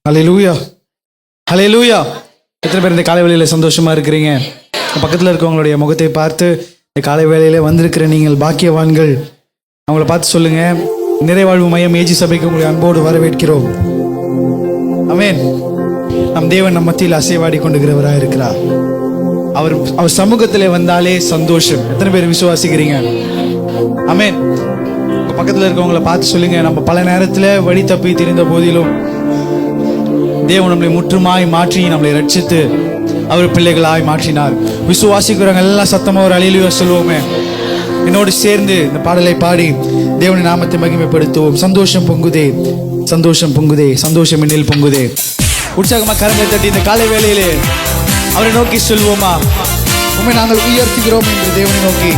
ஹல்லேலூயா, ஹல்லேலூயா. எத்தனை பேர் இந்த காலை வேளையில் சந்தோஷமா இருக்கிறீங்க? பக்கத்தில் இருக்கவங்களுடைய முகத்தை பார்த்து இந்த காலை வேளையில் வந்திருக்கிற நீங்கள் பாக்கியவான்கள். அவங்கள பார்த்து சொல்லுங்க, நிறைவாழ்வு மையம் ஏஜி சபைக்கு உங்களை அன்போடு வரவேற்கிறோம். ஆமென். நம் தேவன் நம் மத்தியில் அசைவாடி கொண்டுகிறவராக இருக்கிறார். அவர் சமூகத்தில் வந்தாலே சந்தோஷம். எத்தனை பேர் விசுவாசிக்கிறீங்க? ஆமென். உங்க பக்கத்தில் இருக்கவங்களை பார்த்து சொல்லுங்க, நம்ம பல நேரத்தில் வழி தப்பி திரிந்த போதிலும் தேவன் நம்மளை முற்றுமாய் மாற்றி நம்மளை ரட்சித்து அவர் பிள்ளைகளாய் மாற்றினார். விசுவாசிக்கிறவங்க எல்லாம் சத்தமா ஒரு அல்லேலூயா சொல்லுவோமே. என்னோடு சேர்ந்து இந்த பாடலை பாடி தேவனின் நாமத்தை மகிமைப்படுத்துவோம். சந்தோஷம் பொங்குதே, சந்தோஷம் பொங்குதே, சந்தோஷம் என்னில் பொங்குதே. உற்சாகமா கரங்களை தட்டி இந்த காலை வேளையிலே அவரை நோக்கி சொல்வோமா? உண்மை நாங்கள் உயர்த்துகிறோம் என்று தேவனை நோக்கி.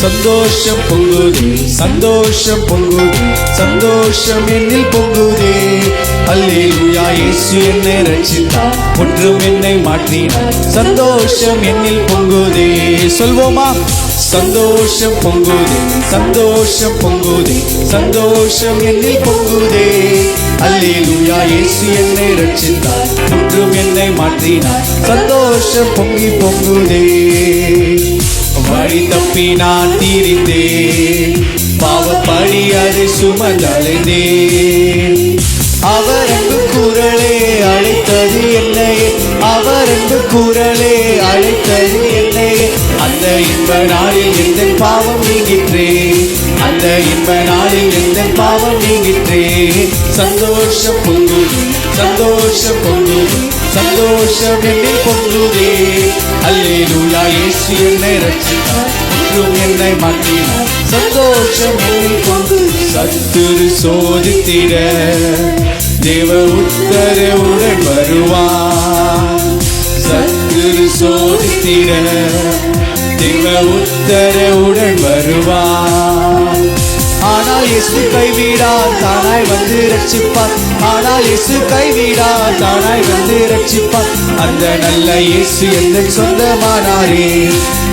சந்தோஷம் பொங்குதே, சந்தோஷம் பொங்குதே, சந்தோஷம் என்னில் பொங்குதே. அல்லேலூயா, இயேசு என்னை ரட்சித்தார், முற்றும் என்னை மாற்றினார். சந்தோஷம் என்னில் பொங்குதே. சொல்வோமா? சந்தோஷம் பொங்குதே, சந்தோஷம் பொங்குதே, சந்தோஷம் என்னில் பொங்குதே. அல்லேலூயா, இயேசு என்னை ரட்சித்தார், முற்றும் என்னை மாற்றினார். சந்தோஷம் பொங்கி பொங்குதே. வழி தப்பி நான் தீரிந்தேன், பாவப்படி அதை சுமந்தலைந்தேன். அவர் அன்பு குரலே அழைத்தது என்னை, அவர் அன்பு குரலே அழைத்தது என்னை. அந்த இன்ப நாளில் எந்த பாவம் நீங்கிற்றே, அந்த இன்ப நாளில் எந்த பாவம் நீங்கிற்றே. சந்தோஷம் பொங்குதே, சந்தோஷம் பொங்குதே, சந்தோஷம் என்னில் பொங்குதே. அல்லேலூயா, இயேசு என்னை ரட்சித்தார், முற்றும் என்னை மாற்றினார். சந்தோஷம் என்னில் பொங்குதே. சத்துரு சோதித்திட தேவ உத்தரவுடன் வருவார். சத்துரு சோதித்திட தேவ உத்தரவுடன் வருவார். ஆனால் இயேசு கைவிடார், தானாய் வந்து ரட்சிப்பார். ஆனால் இயேசு கைவிடார், தானாய் வந்து ரட்சிப்பார். அந்த நல்ல இயேசு எந்த சொந்தமானாரே,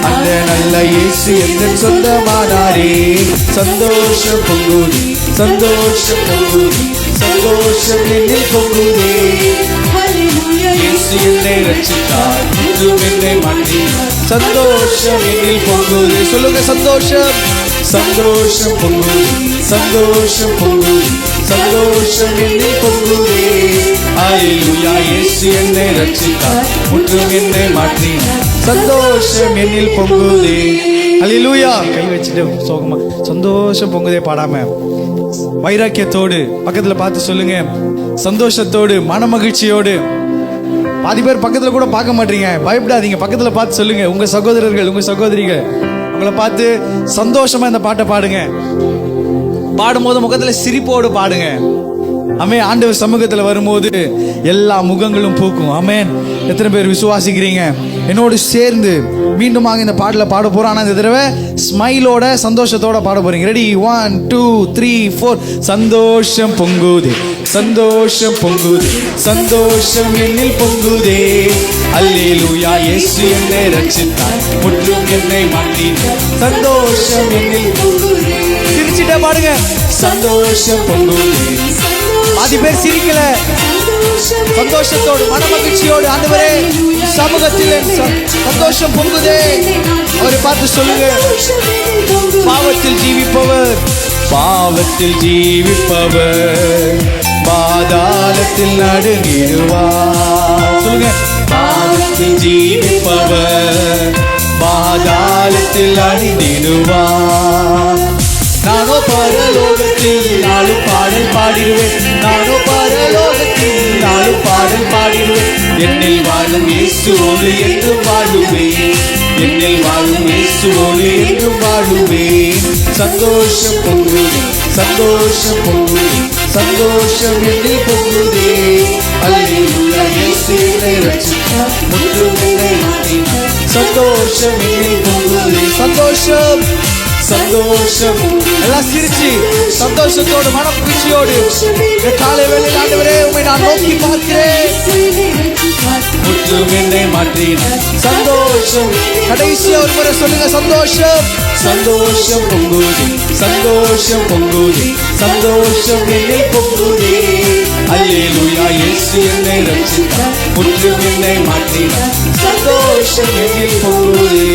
அந்த நல்ல இயேசு எந்த சொந்தமானாரே. சந்தோஷம் பொங்குதே, சந்தோஷம் பொங்குதே, சந்தோஷம் என்னில் பொங்குதே. இயேசு என்னை ரட்சித்தார், முற்றும் என்னை மாற்றினார். சந்தோஷம் என்னில் பொங்குதே. சொல்லுங்க, சந்தோஷம், சந்தோஷம் பொங்குதே, சந்தோஷம் பொங்குதே, சந்தோஷம் என்னில் பொங்குதே. அல்லேலூயா, இயேசு என்னை ரட்சித்தார், முற்றும் என்னை மாற்றினார். சந்தோஷம் என்னில் பொங்குதே. அல்லேலூயா. கை வச்சுட்டு சோகமா சந்தோஷம் பொங்குதே பாடாம வைராக்கியத்தோடு பக்கத்துல பார்த்து சொல்லுங்க, சந்தோஷத்தோடு மன மகிழ்ச்சியோடு. பாதி பேர் பக்கத்துல கூட பார்க்க மாட்டீங்க, பயப்படாதீங்க. பக்கத்துல பார்த்து சொல்லுங்க, உங்க சகோதரர்கள் உங்க சகோதரிகள் உங்களை பார்த்து சந்தோஷமா இந்த பாட்டை பாடுங்க. பாடும்போது முகத்துல சிரிப்போடு பாடுங்க. ஆமென். ஆண்டவர் சமூகத்துல வரும்போது எல்லா முகங்களும் பூக்கும். ஆமென். எத்தனை பேர் விசுவாசிக்கிறீங்க? என்னோடு சேர்ந்து மீண்டுமாக இந்த பாடல பாட போறோம். ஆனா இந்த தடவை ஸ்மைலோட சந்தோஷத்தோட பாட போறீங்க. ரெடி? 1 2 3 4. சந்தோஷம் பொங்குதே, சந்தோஷம் பொங்குதே, சந்தோஷம் என்னில் பொங்குதே. அல்லேலூயா, இயேசு என்னை ரட்சித்தார், முற்றும் என்னை மாற்றினார். சந்தோஷம் என்னில் பொங்குதே. சிரிச்சிட்டே பாடுங்க. சந்தோஷம் பொங்குதே. பாதி பேர் சிரிக்கல. சந்தோஷத்தோடு மன மகிழ்ச்சியோடு ஆண்டவரே சமூகத்தில் சந்தோஷம் பொங்குதே. அவரை பார்த்து சொல்லுங்க, பாவத்தில் ஜீவிப்பவர், பாவத்தில் ஜீவிப்பவர் பாதாளத்தில் நடுங்கிடுவார். சொல்லுங்க, பாவத்தில் ஜீவிப்பவர் பாதாளத்தில் அழிந்திடுவார். நானோ பரலோகத்தில் நாளும் பாடல் பாடிடுவேன், நானோ பரலோகத்தில் நாளும் பாடல் பாடிடுவேன். என்னில் வாழும் இயேசுவோடு என்றும் வாழுவேன், என்னில் வாழும் இயேசுவோடு என்றும் வாழுவேன். சந்தோஷம் பொங்குதே, சந்தோஷம் பொங்குதே, சந்தோஷம் என்னில் பொங்குதே. அல்லேலூயா, இயேசு என்னை ரட்சித்தார், முற்றும் என்னை மாற்றினார். சந்தோஷம் என்னில் பொங்குதே. சந்தோஷம், சந்தோஷம். எல்லாம் சிரிச்சு சந்தோஷத்தோடு மன மகிழ்ச்சியோடு காலை வேளையில் ஆண்டவரே உம்மை நான் நோக்கி பார்க்கிறேன், முற்றும் முற்றும் என்னை மாற்றினார். சந்தோஷம். கடைசியா ஒரு முறை சொல்லுங்க, சந்தோஷம். சந்தோஷம் பொங்குதே, சந்தோஷம் பொங்குதே, சந்தோஷம் என்னில் பொங்குதே. அல்லேலூயா, இயேசு என்னை ரட்சித்தார், முற்றும் என்னை மாற்றினார். சந்தோஷம் என்னில் பொங்குதே.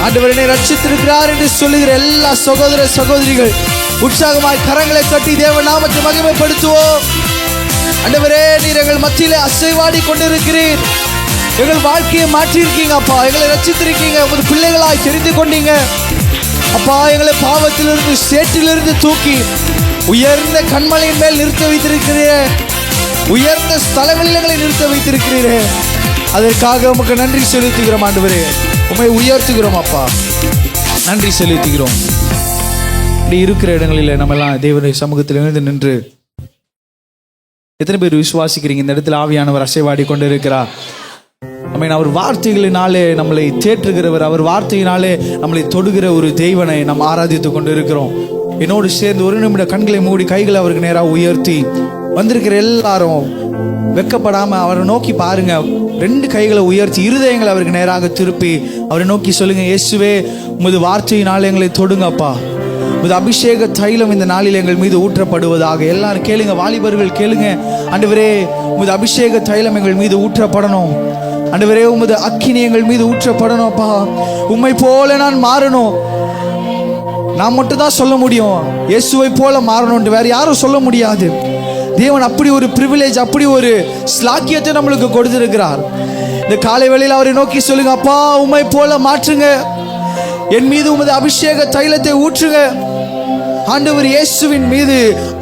ஆண்டவர் என்னை ரட்சித்திருக்கிறார் என்று சொல்லுகிற எல்லா சகோதர சகோதரிகள் உற்சாகமாய் கரங்களை தட்டி தேவ நாமத்தை மகிமைப்படுத்துவோம். ஆண்டவரே, நீர் எங்கள் மத்தியிலே அசைவாடி கொண்டிருக்கிறீர். எங்கள் வாழ்க்கையை மாற்றிருக்கீங்க அப்பா. எங்களை ரட்சித்திருக்கீங்க, உமது பிள்ளைகளாய் தெரிந்து கொண்டீங்க அப்பா. எங்களை பாவத்திலிருந்து சேற்றிலிருந்து தூக்கி உயர்ந்த கண்மலையின் மேல் நிறுத்த வைத்திருக்கிறீரே, உயர்ந்த ஸ்தலங்களில் எங்களை நிறுத்த வைத்திருக்கிறீரே. அதற்காக உமக்கு நன்றி செலுத்துகிறோம் ஆண்டவரே. உம்மை உயர்த்துகிறோம் அப்பா, நன்றி செலுத்துகிறோம். இப்படி இருக்கிற இடங்களில் நம்ம எல்லாம் தேவனுடைய சமூகத்தில் எழுந்து நின்று எத்தனை பேர் விசுவாசிக்கிறீங்க இந்த இடத்துல ஆவியானவர் அசைவாடி கொண்டு இருக்கிறார்? அவர் வார்த்தைகளினாலே நம்மளை தேற்றுகிறவர், அவர் வார்த்தையினாலே நம்மளை தொடுகிற ஒரு தெய்வனை நாம் ஆராதித்து கொண்டு இருக்கிறோம். என்னோடு சேர்ந்து ஒரு நிமிடம் கண்களை மூடி கைகளை அவருக்கு நேராக உயர்த்தி வந்திருக்கிற எல்லாரும் வெக்கப்படாம அவரை நோக்கி பாருங்க. 2 கைகளை உயர்த்தி இருதயங்களை அவருக்கு நேராக திருப்பி அவரை நோக்கி சொல்லுங்க, இயேசுவே உமது வார்த்தையினாலே எங்களை தொடுங்கப்பா. உமது அபிஷேக தைலம் இந்த நாளில் எங்கள் மீது ஊற்றப்படுவதாக. எல்லாரும் கேளுங்க, வாலிபர்கள் கேளுங்க. ஆண்டவரே, உமது அபிஷேக தைலம் எங்கள் மீது ஊற்றப்படணும். ஆண்டவரே, உமது அக்கினி எங்கள் மீது ஊற்றப்படணும்ப்பா. உம்மை போல நான் மாறணும். நான் மட்டும் தான் சொல்ல முடியும், இயேசுவை போல மாறணும், வேற யாரும் சொல்ல முடியாது. தேவன் அப்படி ஒரு பிரிவிலேஜ், அப்படி ஒரு ஸ்லாக்கியத்தை நம்மளுக்கு கொடுத்திருக்கிறார். இந்த காலை வேளையில் அவரை நோக்கி சொல்லுங்க, அப்பா உம்மை போல மாற்றுங்க, என் மீது உமது அபிஷேக தைலத்தை ஊற்றுங்க. ஆண்டவர் இயேசுவின் மீது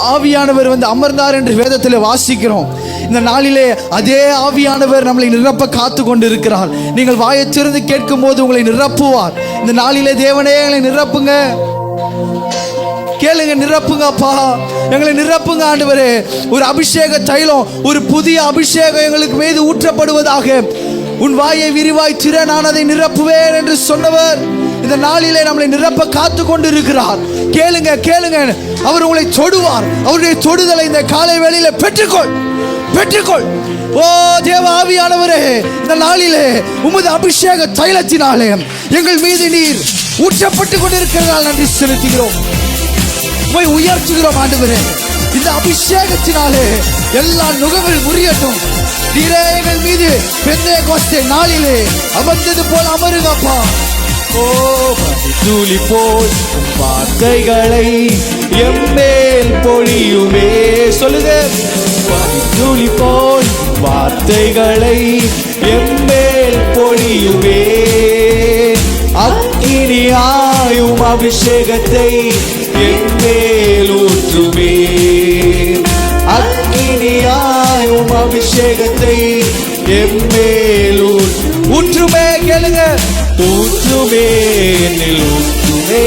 ஆவியானவர் வந்து அமர்ந்தார் என்று வேதத்தில் வாசிக்கிறோம். இந்த நாளிலே அதே ஆவியானவர் நம்மளை நிரப்ப காத்து கொண்டு இருக்கிறார். நீங்கள் வாயை திறந்து கேட்கும் போது உங்களை நிரப்புவார். இந்த நாளிலே தேவனே எங்களை நிரப்புங்க, கேளுங்க, நிரப்புங்க அப்பா, எங்களை நிரப்புங்க ஆண்டவரே. ஒரு அபிஷேக தைலம், ஒரு புதிய அபிஷேகம் எங்களுக்கு மீது ஊற்றப்படுவதாக. உன் வாயை விரிவாய் திற, நான் அதை நிரப்புவேன் என்று சொன்னவர் இந்த நாளிலே நம்மளை நிரப்ப காத்து கொண்டு இருக்கிறார். கேளுங்க கேளுங்க, அவர் உங்களை தொடுவார். அவருடைய தொடுதலை இந்த காலை வேளையில பெற்றுக்கொள், பெற்றுக்கொள். ஓ தேவ ஆவியானவரே, இந்த நாளிலே உமது அபிஷேக தைலத்தினாலே எங்கள் மீது நீர் ஊற்றப்பட்டு கொண்டிருக்கிறதால் நன்றி செலுத்துகிறோம், உம்மை உயர்த்துகிறோம் ஆண்டவரே. இந்த அபிஷேகத்தினாலே எல்லா நுகங்கள் முறியட்டும். நீரே எங்கள் மீது பெந்தேகோஸ்தே நாளிலே அமர்ந்தது போல அமருங்கப்பா. ஓ தூளி போல் வார்த்தைகளை எம்மேல் பொழியுமே. சொல்லுங்க, தூளி போல் வார்த்தைகளை எம்மேல் பொழியுமே. அக்கினியாயும் அபிஷேகத்தை எம்மேல் ஊற்றுமே. அக்கினியாயும் அபிஷேகத்தை எம்மேல் ஊற்றுமே. கேளுங்க, ஊற்றுமே, என்னில் ஊற்றுமே,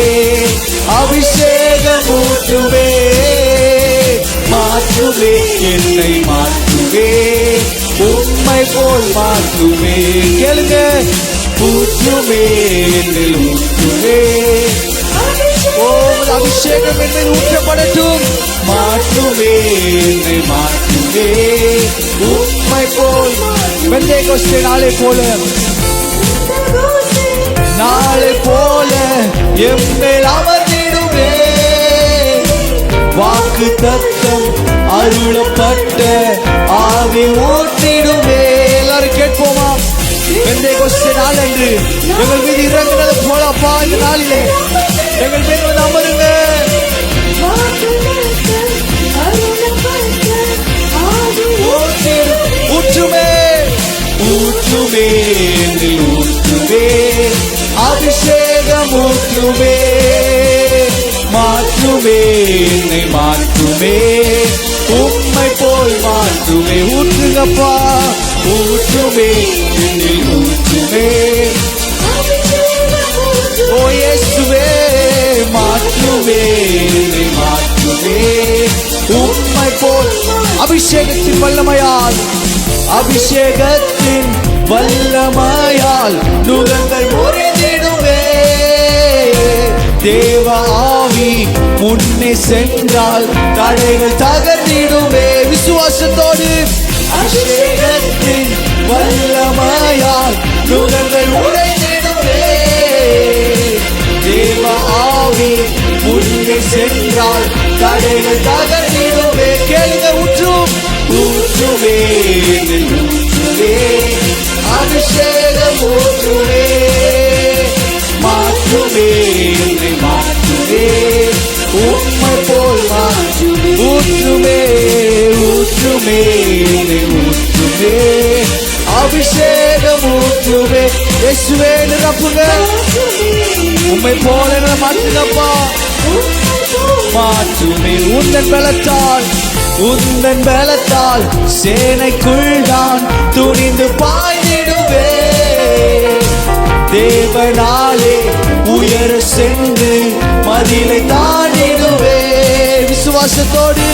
அபிஷேகம் ஊற்றுமே, மாற்றுமே, என்னை மாற்றுமே, உம்மை போல் மாற்றுமே. கேளுங்க, ஊற்றுமே, என்னில் ஊற்றுமே. ஓ அபிஷேகம் என்னை ஊற்றப்படட்டும். மாற்றுமே, என்னை மாற்றுமே, உம்மை போல். பெந்தேகோஸ்தே நாளை போல, நாளை போல எம்மேல் அமர்ந்திடுமே. வாக்கு தத்தம் அருளப்பட்ட ஆவி ஊற்றிடுமே. எல்லாரும் கேட்போமா? பெந்தேகோஸ்தே நாள் என்று எங்கள் மீது இறங்குனது போலப்பா, இந்த நாளிலே எங்கள் மீது வந்து அமருங்க. ஊற்றுமே, ஊற்றுமே, ஊற்றுமே, அபிஷேகம் ஊற்றுமே, மாற்றுமே, என்னை மாற்றுமே, உம்மை போல் மாற்றுமே. ஊற்றுங்கப்பா, ஊற்றுமே, என்னில் ஊற்றுமே. ஓ இயேசுவே, மாற்றுமே, என்னை மாற்றுமே, உம்மை போல். அபிஷேகத்தின் வல்லமையால், அபிஷேகத்தின் வல்லமையால் நுகங்கள் முறிந்திடுமே. தேவ ஆவி முன்னே சென்றால் தடைகள் தகர்ந்திடுமே. விசுவாசத்தோடு அபிஷேகத்தின் வல்ல தடைகள் தகர்ந்திடுவே. கேளுங்க, ஊற்றும் ஊற்றுவே ஊற்றுவே அபிஷேகம் ஊற்றுவே மாற்றுவே மாற்றுவே உம்மை போல் ஊற்றுமே ஊற்றுமே ஊற்றுமே அபிஷேகம் ஊற்றுவே. இயேசுவே நிரப்புங்க, உம்மை போல மாற்றுங்கப்பா. மாற்றுமே உந்தன் பலத்தால் உந்தன் பலத்தால் சேனைக்குள் நான் துணிந்து பாய்ந்திடுவே. தேவனாலே உயர சென்று மதிலை தாண்டிடுவே. விசுவாசத்தோடு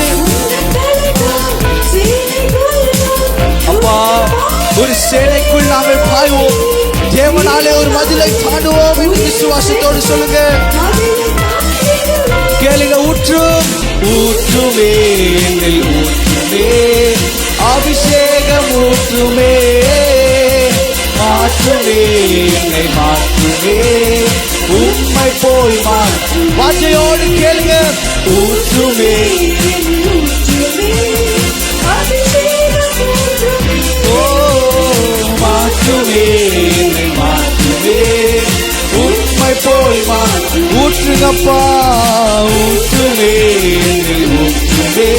அப்பா ஒரு சேனைக்குள் நாங்கள் பாய்வோம். தேவனாலே ஒரு மதிலை தாண்டுவோம் என்று விசுவாசத்தோடு சொல்லுங்க. கேளுங்க, ஊற்றும் ஊற்றுமே ஊற்றுமே அபிஷேகம் ஊற்றுமே மாற்றுமே மாற்றுமே உம்மை போல் வாஞ்சையோடு கேளுங்க. ஊற்றுமே ஓ மாற்றுமே மாற்றுமே உம்மை போல் ஊற்றுங்கப்பா. ஊற்றுமே ஊற்றுமே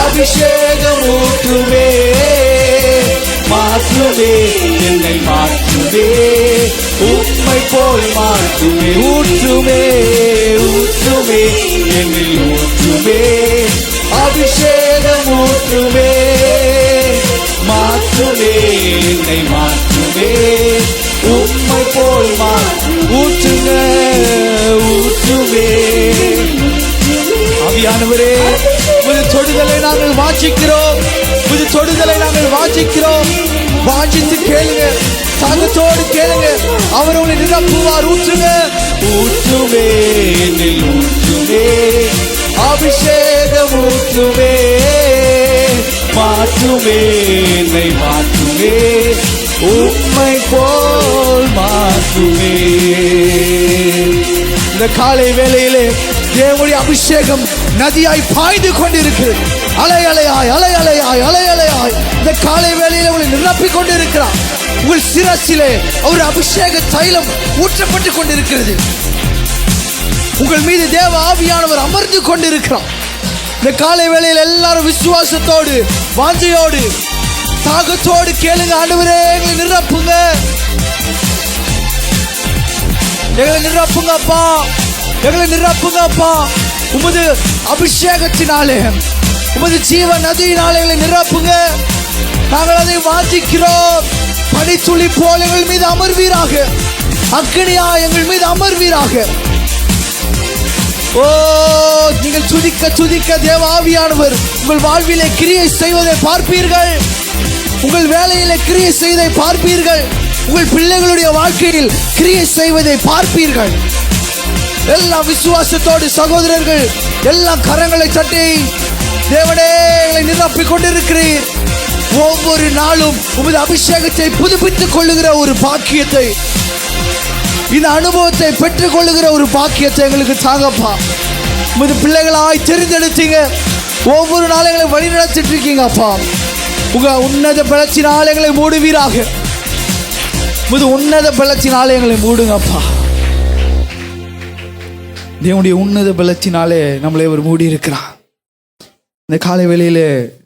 அபிஷேகம் ஊற்றுமே மாற்றுமே என்னை மாற்றுமே உம்மை போல் மாற்றுமே. ஊற்றுமே ஊற்றுமே என்னை ஊற்றுமே அபிஷேகம் ஊற்றுமே மாற்றுமே என்னை மாற்றுமே உம்மை போல் ஊற்றுங்க ஊற்றுமே. ஆவியானவரே, புது தொடுதலை நாங்கள் வாஞ்சிக்கிறோம், புது தொடுதலை நாங்கள் வாஞ்சிக்கிறோம். வாஞ்சித்து கேளுங்க, தாகத்தோடு கேளுங்க, அவர் உங்களை நிரப்புவார். ஊற்றுங்க ஊற்றுமே ஊற்றுமே அபிஷேகம் ஊற்றுமே மாற்றுமே என்னை மாற்றுமே உம்மை போல் மாற்றுமே. இந்த காலை வேளையிலே தேவனுடைய அபிஷேகம் நதியாய் பாய்ந்து கொண்டிருக்கிறது. அலை அலையாய் அலை அலையாய் அலை அலையாய் இந்த காலை வேளையிலே உங்களை நிரப்பிக் கொண்டிருக்கிறார். உங்கள் சிரசிலே ஒரு அபிஷேக தைலம் ஊற்றப்பட்டு கொண்டிருக்கிறது. உங்கள் மீது தேவ ஆவியானவர் அமர்ந்து கொண்டிருக்கிறார். இந்த காலை வேளையில் எல்லாரும் விசுவாசத்தோடு வாஞ்சையோடு தாகத்தோடு கேளுங்க. ஆண்டவரே, எங்களை நிரப்புங்க, எங்களை நிரப்புங்க அப்பா, எங்களை நிரப்புங்க அப்பா. உமது அபிஷேகத்தினாலே உமது ஜீவ நதியினாலே எங்களை நிரப்புங்க. நாங்கள் அதை வாஞ்சிக்கிறோம். பனித்துளி போல் எங்கள் மீது அமர்வீராக, அக்கினியா எங்கள் மீது அமர்வீராக. ஓ, நீங்கள் துதிக்க துதிக்க தேவ ஆவியானவர் உங்கள் வாழ்விலே கிரியை செய்வதை பார்ப்பீர்கள். உங்கள் வேலையிலே கிரியை செய்வதை பார்ப்பீர்கள். உங்கள் பிள்ளைகளுடைய வாழ்க்கையில் கிரியை செய்வதை பார்ப்பீர்கள். எல்லா விசுவாசத்தோடு சகோதரர்கள் எல்லா கரங்களை தட்டி தேவனே எங்களை நிரப்பிக் கொண்டிருக்கிறீர். ஒவ்வொரு நாளும் உமது அபிஷேகத்தை புதுப்பித்துக் கொள்ளுகிற ஒரு பாக்கியத்தை, இந்த அனுபவத்தை பெற்றுக் கொள்ளுகிற ஒரு பாக்கியத்தை எங்களுக்கு தாங்கப்பா. உமது பிள்ளைகளாய் தெரிந்தெடுத்தீங்க. ஒவ்வொரு நாளும் எங்களை வழி நடத்திட்டு இருக்கீங்க அப்பா. உங்க உன்னத பலத்தினால் எங்களை மூடுவீராக. உமது உன்னத பலத்தினாலே எங்களை மூடுங்கப்பா. தேவனுடைய உன்னத பலத்தினாலே நம்மளை அவர் மூடி இருக்கிறார். இந்த காலை வேளையில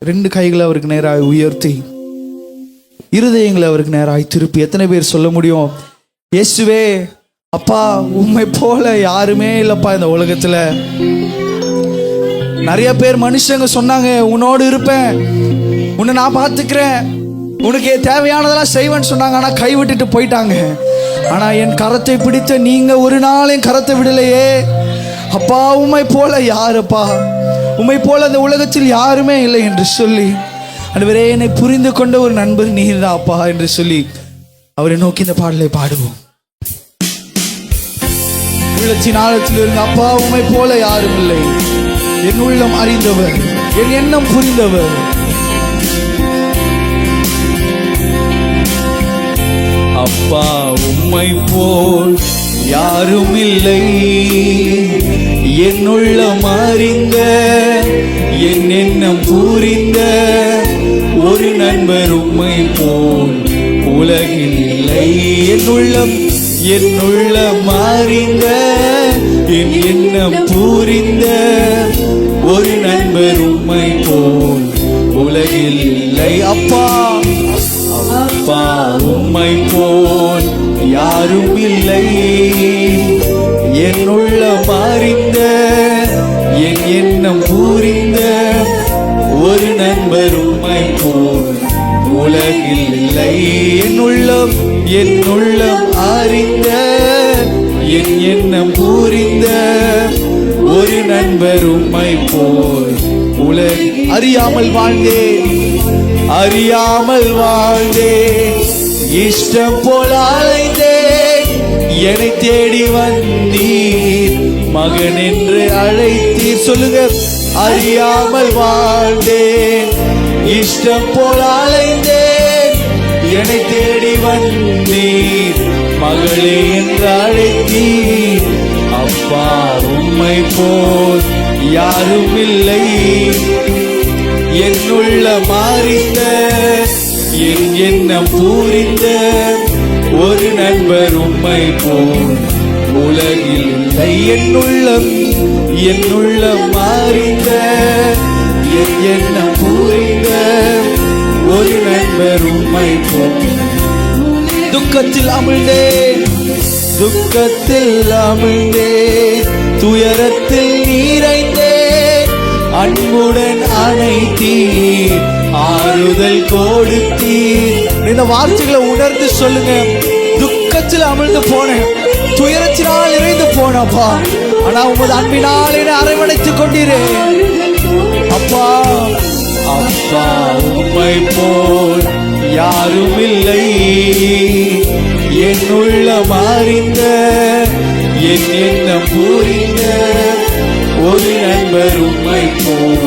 2 கைகளை அவருக்கு நேராக உயர்த்தி இருதயங்களை அவருக்கு நேராக திருப்பி எத்தனை பேர் சொல்ல முடியும், இயேசுவே அப்பா உம்மை போல யாருமே இல்லப்பா இந்த உலகத்துல. நிறைய பேர் மனுஷங்க சொன்னாங்க, உன்னோடு இருப்பேன், உன்னை நான் பார்த்துக்கிறேன், உனக்கு தேவையானதெல்லாம் செய்வேன்னு சொன்னாங்க. ஆனா கைவிட்டுட்டு போயிட்டாங்க. ஆனா என் கரத்தை பிடித்த நீங்க ஒரு நாள் என் கரத்தை விடலையே அப்பா. உம்மை போல யாருப்பா, உம்மை போல அந்த உலகத்தில் யாருமே இல்லை என்று சொல்லி ஆண்டவரே என்னை புரிந்து கொண்ட ஒரு நண்பர் நீர் தான் அப்பா என்று சொல்லி அவரை நோக்கி இந்த பாடலை பாடுவோம். உள்ளத்தின் ஆழத்தில் இருந்து அப்பா உம்மை போல யாரும் இல்லை, என் உள்ளம் அறிந்தவர், என் எண்ணம் புரிந்தவர். அப்பா உம்மை போல் யாரும் இல்லை, என்னுள்ளம் அறிந்த என் எண்ணம் புரிந்த ஒரு நண்பர் உம்மை போல் உலகில் இல்லை. என்னுள்ளம் அறிந்த என் எண்ணம் புரிந்த ஒரு நண்பர் உம்மை போல் உலகில் இல்லை. அப்பா அப்பா உம்மை போல் யாரும் இல்லை. என்னுள்ளம் அறிந்த என் எண்ணம் புரிந்த ஒரு நண்பர் உம்மை போல் உலகில் இல்லை. என்னுள்ளம் அறிந்த என் எண்ணம் புரிந்த ஒரு நண்பர் உம்மை போல் அறியாமல் வாழ்ந்தேன், இஷ்டம் போல் அலைந்தேன். என்னை தேடி வந்தீர், மகன் என்று அழைத்தீர். சொல்லுங்க, அறியாமல் வாழ்ந்தேன், இஷ்டம் போல் அலைந்தேன். என்னை தேடி வந்தீர், மகளே என்று அழைத்தீர். அப்பா உம்மை போல் யாரும் இல்லை. என்னுள்ளம் அறிந்த என் எண்ணம் புரிந்த ஒரு நண்பர் உம்மை போல் உலகில் இல்லை. என்னுள்ளம் அறிந்த என் எண்ணம் புரிந்த ஒரு நண்பர் உம்மை போல். துக்கத்தில் அமிழ்ந்தேன், துயரத்தில் நீரைந்தேன். அன்புடன் அணைத்தீர், ஆறுதல் கொடுத்தீர். இந்த வார்த்தைகளை உணர்ந்து சொல்லுங்க. துக்கத்தில் அமிழ்ந்து போனேன், துயரத்தினால் நிறைந்து போனப்பா, ஆனா உமது அன்பினால் என்னை அரவணைத்துக் கொண்டீரே. அப்பா அப்பா உம்மை போல் யாரும் இல்லை. என்னுள்ளம் அறிந்த என் எண்ணம் புரிந்த ஒரு நண்பர் உம்மை போல்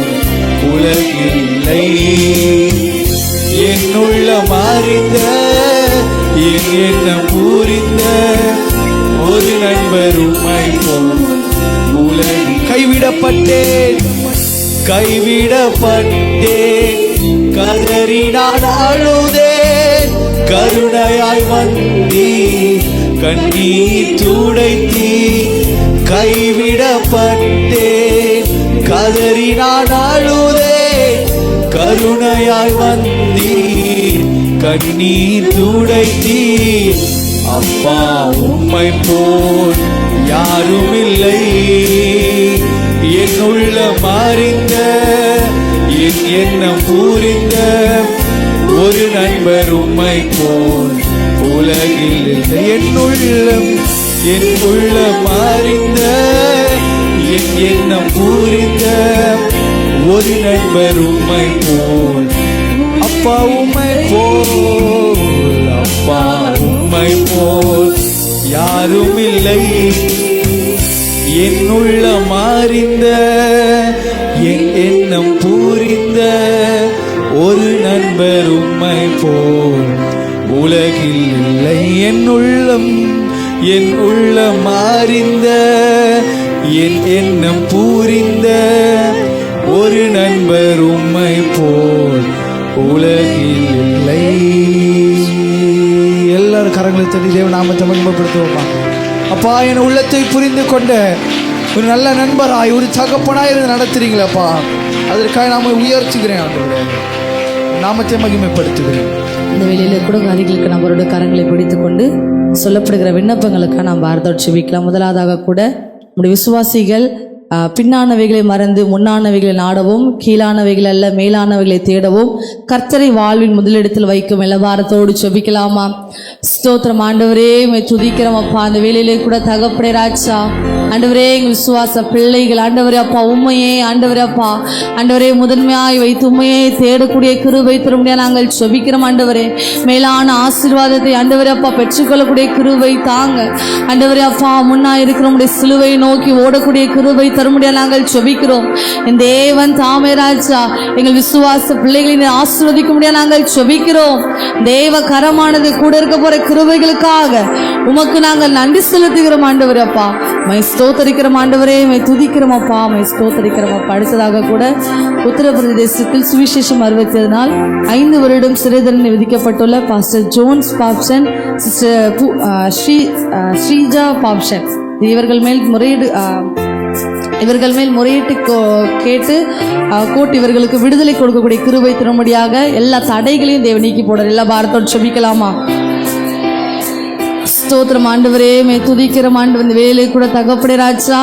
உலகில் இல்லை. என்னுள்ளம் அறிந்த என் எண்ணம் புரிந்த ஒரு நண்பர் உம்மை போல் உலகில். கைவிடப்பட்டேன், கதறி நான் அழுதேன். கருணையாய் வந்தீர், கண்ணீர் துடைத்தீர். கைவிடப்பட்டேன், கதறி நான் அழுதேன். கருணையாய் வந்தீர், கண்ணீர் துடைத்தீர். அப்பா உம்மை போல் யாரும் இல்லை. என்னுள்ளம் அறிந்த என் எண்ணம் புரிந்த ஒரு நண்பர் உம்மை போல் உலகில் இல்லை. என் உள்ளம் அறிந்த என் எண்ணம் புரிந்த ஒரு நண்பர் உம்மை போல். அப்பா உம்மை போல் யாரும் இல்லை. என்னுள்ளம் அறிந்த என் எண்ணம் புரிந்த ஒரு நண்பர் உம்மை போல் உலகில் இல்லை. என் உள்ளம் அறிந்த என் எண்ணம் புரிந்த ஒரு நண்பர் உம்மை போல் உலகில் இல்லை. எல்லாரும் கரங்களை தட்டி தேவ நாமத்தை மகிமைப்படுத்துவோமா. அப்பா, என் உள்ளத்தை புரிந்து கொண்ட ஒரு நல்ல நண்பராய், ஒரு தகப்பனாய் இருந்து நடத்துறீங்களப்பா, அதற்காக நாம உயர்த்துகிறேன். ஆண்டவரே, நாமத்தை மகிமைப்படுத்துகிறேன். இந்த வேளையில கூட அதிகளுக்கு நம்மளோட கரங்களை பிடித்து கொண்டு சொல்லப்படுகிற விண்ணப்பங்களுக்காக நாம் பாரதோடு செபிக்கலாம். முதலாவதாக கூட நம்முடைய விசுவாசிகள் பின்னானவைகளை மறந்து முன்னானவைகளை நாடவும், கீழானவைகள் அல்ல மேலானவைகளை தேடவும், கர்த்தரை வாழ்வின் முதலிடத்தில் வைக்கும் இளவாரத்தோடு செபிக்கலாமா. ஸ்தோத்திரம் ஆண்டவரே, துதிக்கிறோம் அப்பா. அந்த வேலையிலே கூட தகப்பனே ராஜா, ஆண்டவரே எங்கள் விசுவாச பிள்ளைகள் ஆண்டவரே அப்பா உண்மையே ஆண்டவரே அப்பா ஆண்டவரே முதன்மையாய் வைத்து உண்மையை தேடக்கூடிய கிருபை தரும்படியா நாங்கள் செபிக்கிறோம். ஆண்டவரே, மேலான ஆசீர்வாதத்தை ஆண்டவரே அப்பா பெற்றுக்கொள்ளக்கூடிய கிருபை தாங்க. ஆண்டவரே அப்பா, முன்னாய் இருக்கிற உடைய சிலுவை நோக்கி ஓடக்கூடிய கிருபை தரும்படியா நாங்கள் செபிக்கிறோம். என் தேவன் தாமே ராஜா எங்கள் விசுவாச பிள்ளைகளை ஆசீர்வதிக்க முடியாது நாங்கள் செபிக்கிறோம். தேவ கரமானது கூட இருக்க போற கிருபைகளுக்காக உமக்கு நாங்கள் நன்றி செலுத்துகிறோம். ஆண்டவரே அப்பா, ஸ்தோத்தரிக்கிறோம் ஆண்டவரே, மை துதிக்கிறோம் அப்பா, மை ஸ்தோத்தரிக்கிறோம் அப்பா. அடுத்ததாக கூட உத்தரப்பிரதேசத்தில் சுவிசேஷம் அறிவித்ததினால் 5 வருடம் சிறை தண்டனை விதிக்கப்பட்டுள்ள பாஸ்டர் ஜோன்ஸ் பாப்சன், சிஸ்டர் ஸ்ரீஜா பாப்சன் இவர்கள் மேல் முறையீட்டு கேட்டு கோர்ட் இவர்களுக்கு விடுதலை கொடுக்கக்கூடிய கிருபை தரும்படியாக எல்லா தடைகளையும் தேவன் நீக்கி போடுற. எல்லா பாரத்தோடு செபிக்கலாமா? ஸ்தோத்திரம் ஆண்டவரே, மே துதிக்கிறோம் ஆண்டவர். இந்த வேலை கூட தகப்படே ராஜா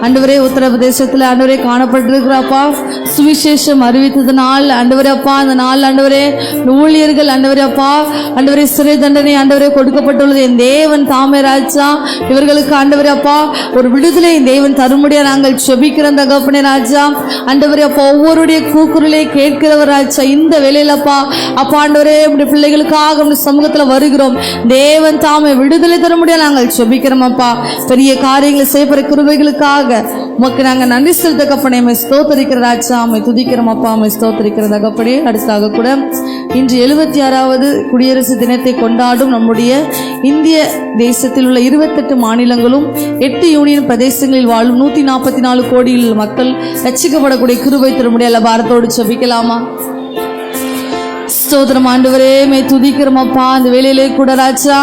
ஆண்டவரே, உத்தரப்பிரதேசத்தில் ஆண்டவரே காணப்பட்டிருக்கிறாப்பா. சுவிசேஷம் அறிவித்ததுனால் ஆண்டவரே அப்பா, அந்த நாள் ஆண்டவரே ஊழியர்கள் ஆண்டவரே அப்பா ஆண்டவரே சிறை தண்டனை ஆண்டவரே கொடுக்கப்பட்டுள்ளது. என் தேவன் தாமே ராஜா இவர்களுக்கு ஆண்டவரே அப்பா ஒரு விடுதலை தேவன் தரும்படியா நாங்கள் செபிக்கிறோம் தகப்பனே ராஜா. ஆண்டவரே அப்பா ஒவ்வொருடைய கூக்குரலை கேட்கிறவர் ராஜா. இந்த வேலையிலப்பா அப்பா ஆண்டவரே உடைய பிள்ளைகளுக்காக உடைய சமூகத்தில் வருகிறோம். தேவன் தாமே விடுதலை தரும்படியா நாங்கள் செபிக்கிறோம் அப்பா. பெரிய காரியங்களை செய்யப்படுற கிருபைகளுக்காக உமக்கு நாங்கள் நன்றி செலுத்த தகப்பனே. மை ஸ்தோத்தரிக்கிற ராஜா, மை துதிக்கிறோம் அப்பா, மை ஸ்தோத்தரிக்கிற தகப்பனே. அடுத்ததாக கூட இன்று 76வது குடியரசு தினத்தை கொண்டாடும் நம்முடைய இந்திய தேசத்தில் உள்ள 28 மாநிலங்களும் 8 யூனியன் பிரதேசங்களில் வாழும் 144 கோடியில் மக்கள் ரட்சிக்கப்படக்கூடிய கிருபை தரும்படியா எல்லா பாரத்தோடு செபிக்கலாமா? ஸ்தோத்திரம் ஆண்டவரே, மே துதிக்கிறோம் அப்பா. அந்த வேலையிலே கூட ராஜா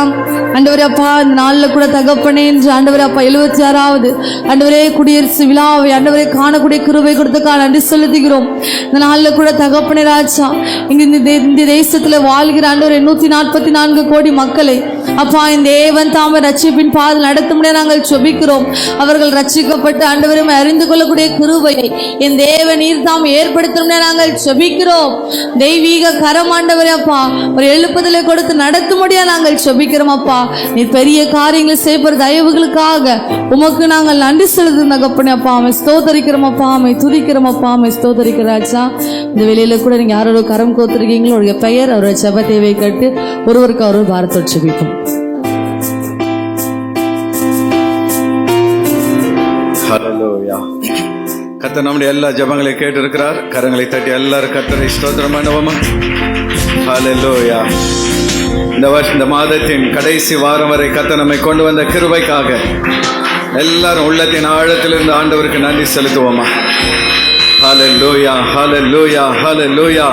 ஆண்டவரே அப்பா இந்த நாளில் கூட தகப்பனே என்று ஆண்டவரே அப்பா 76வது ஆண்டவரே குடியரசு விழாவை ஆண்டவரே காணக்கூடிய கிருபை கொடுத்துக்கா நன்றி செலுத்துகிறோம். இந்த நாளில் கூட தகப்பனே ராஜா இங்கு இந்த தேசத்தில் வாழ்கிற ஆண்டவரே 144 கோடி மக்களை அப்பா இந்த தேவன் தாமே ரட்சிப்பின் பாதையில் நடத்த முடியாது நாங்கள் செபிக்கிறோம். அவர்கள் ரட்சிக்கப்பட்டு ஆண்டவரை அறிந்து கொள்ளக்கூடிய கிருபையை என் தேவன் நீர் தாம் ஏற்படுத்த முடியாது நாங்கள் செபிக்கிறோம். தெய்வீக கரம் ஆண்டவரே அப்பா ஒரு எழுப்புதலை கொடுத்து நடத்த முடியாது நாங்கள் செபிக்கிறோம் அப்பா. நீ பெரிய காரியங்களை செய்யப்படுற தயவுகளுக்காக உமக்கு நாங்கள் நன்றி செலுத்தும் தகப்பனே அப்பா. அமை ஸ்தோத்தரிக்கிறோம் அப்பா, அமை துதிக்கிறோம் அப்பா, அமை ஸ்தோத்தரிக்கிற ராஜா. இந்த வேலையில கூட நீங்க யாரோட கரம் கோத்திருக்கீங்களோ அவருடைய பெயர் அவருடைய செப தேவை கேட்டு ஒருவருக்கு அவர் பாரத்தோடு செபிப்போம். கர்த்தர் நம்முடைய எல்லா ஜெபங்களையும் கேட்டு இருக்கிறார். கரங்களை தட்டி எல்லாரும் கர்த்தரை ஸ்தோத்திரம் பண்ணுவோமா? ஹல்லேலூயா. இந்த மாதத்தின் கடைசி வாரம் வரை கர்த்தர் நம்மை கொண்டு வந்த கிருபைக்காக எல்லாரும் உள்ளத்தின் ஆழத்திலிருந்து ஆண்டவருக்கு நன்றி செலுத்துவோமா? ஹல்லேலூயா, ஹல்லேலூயா, ஹல்லேலூயா.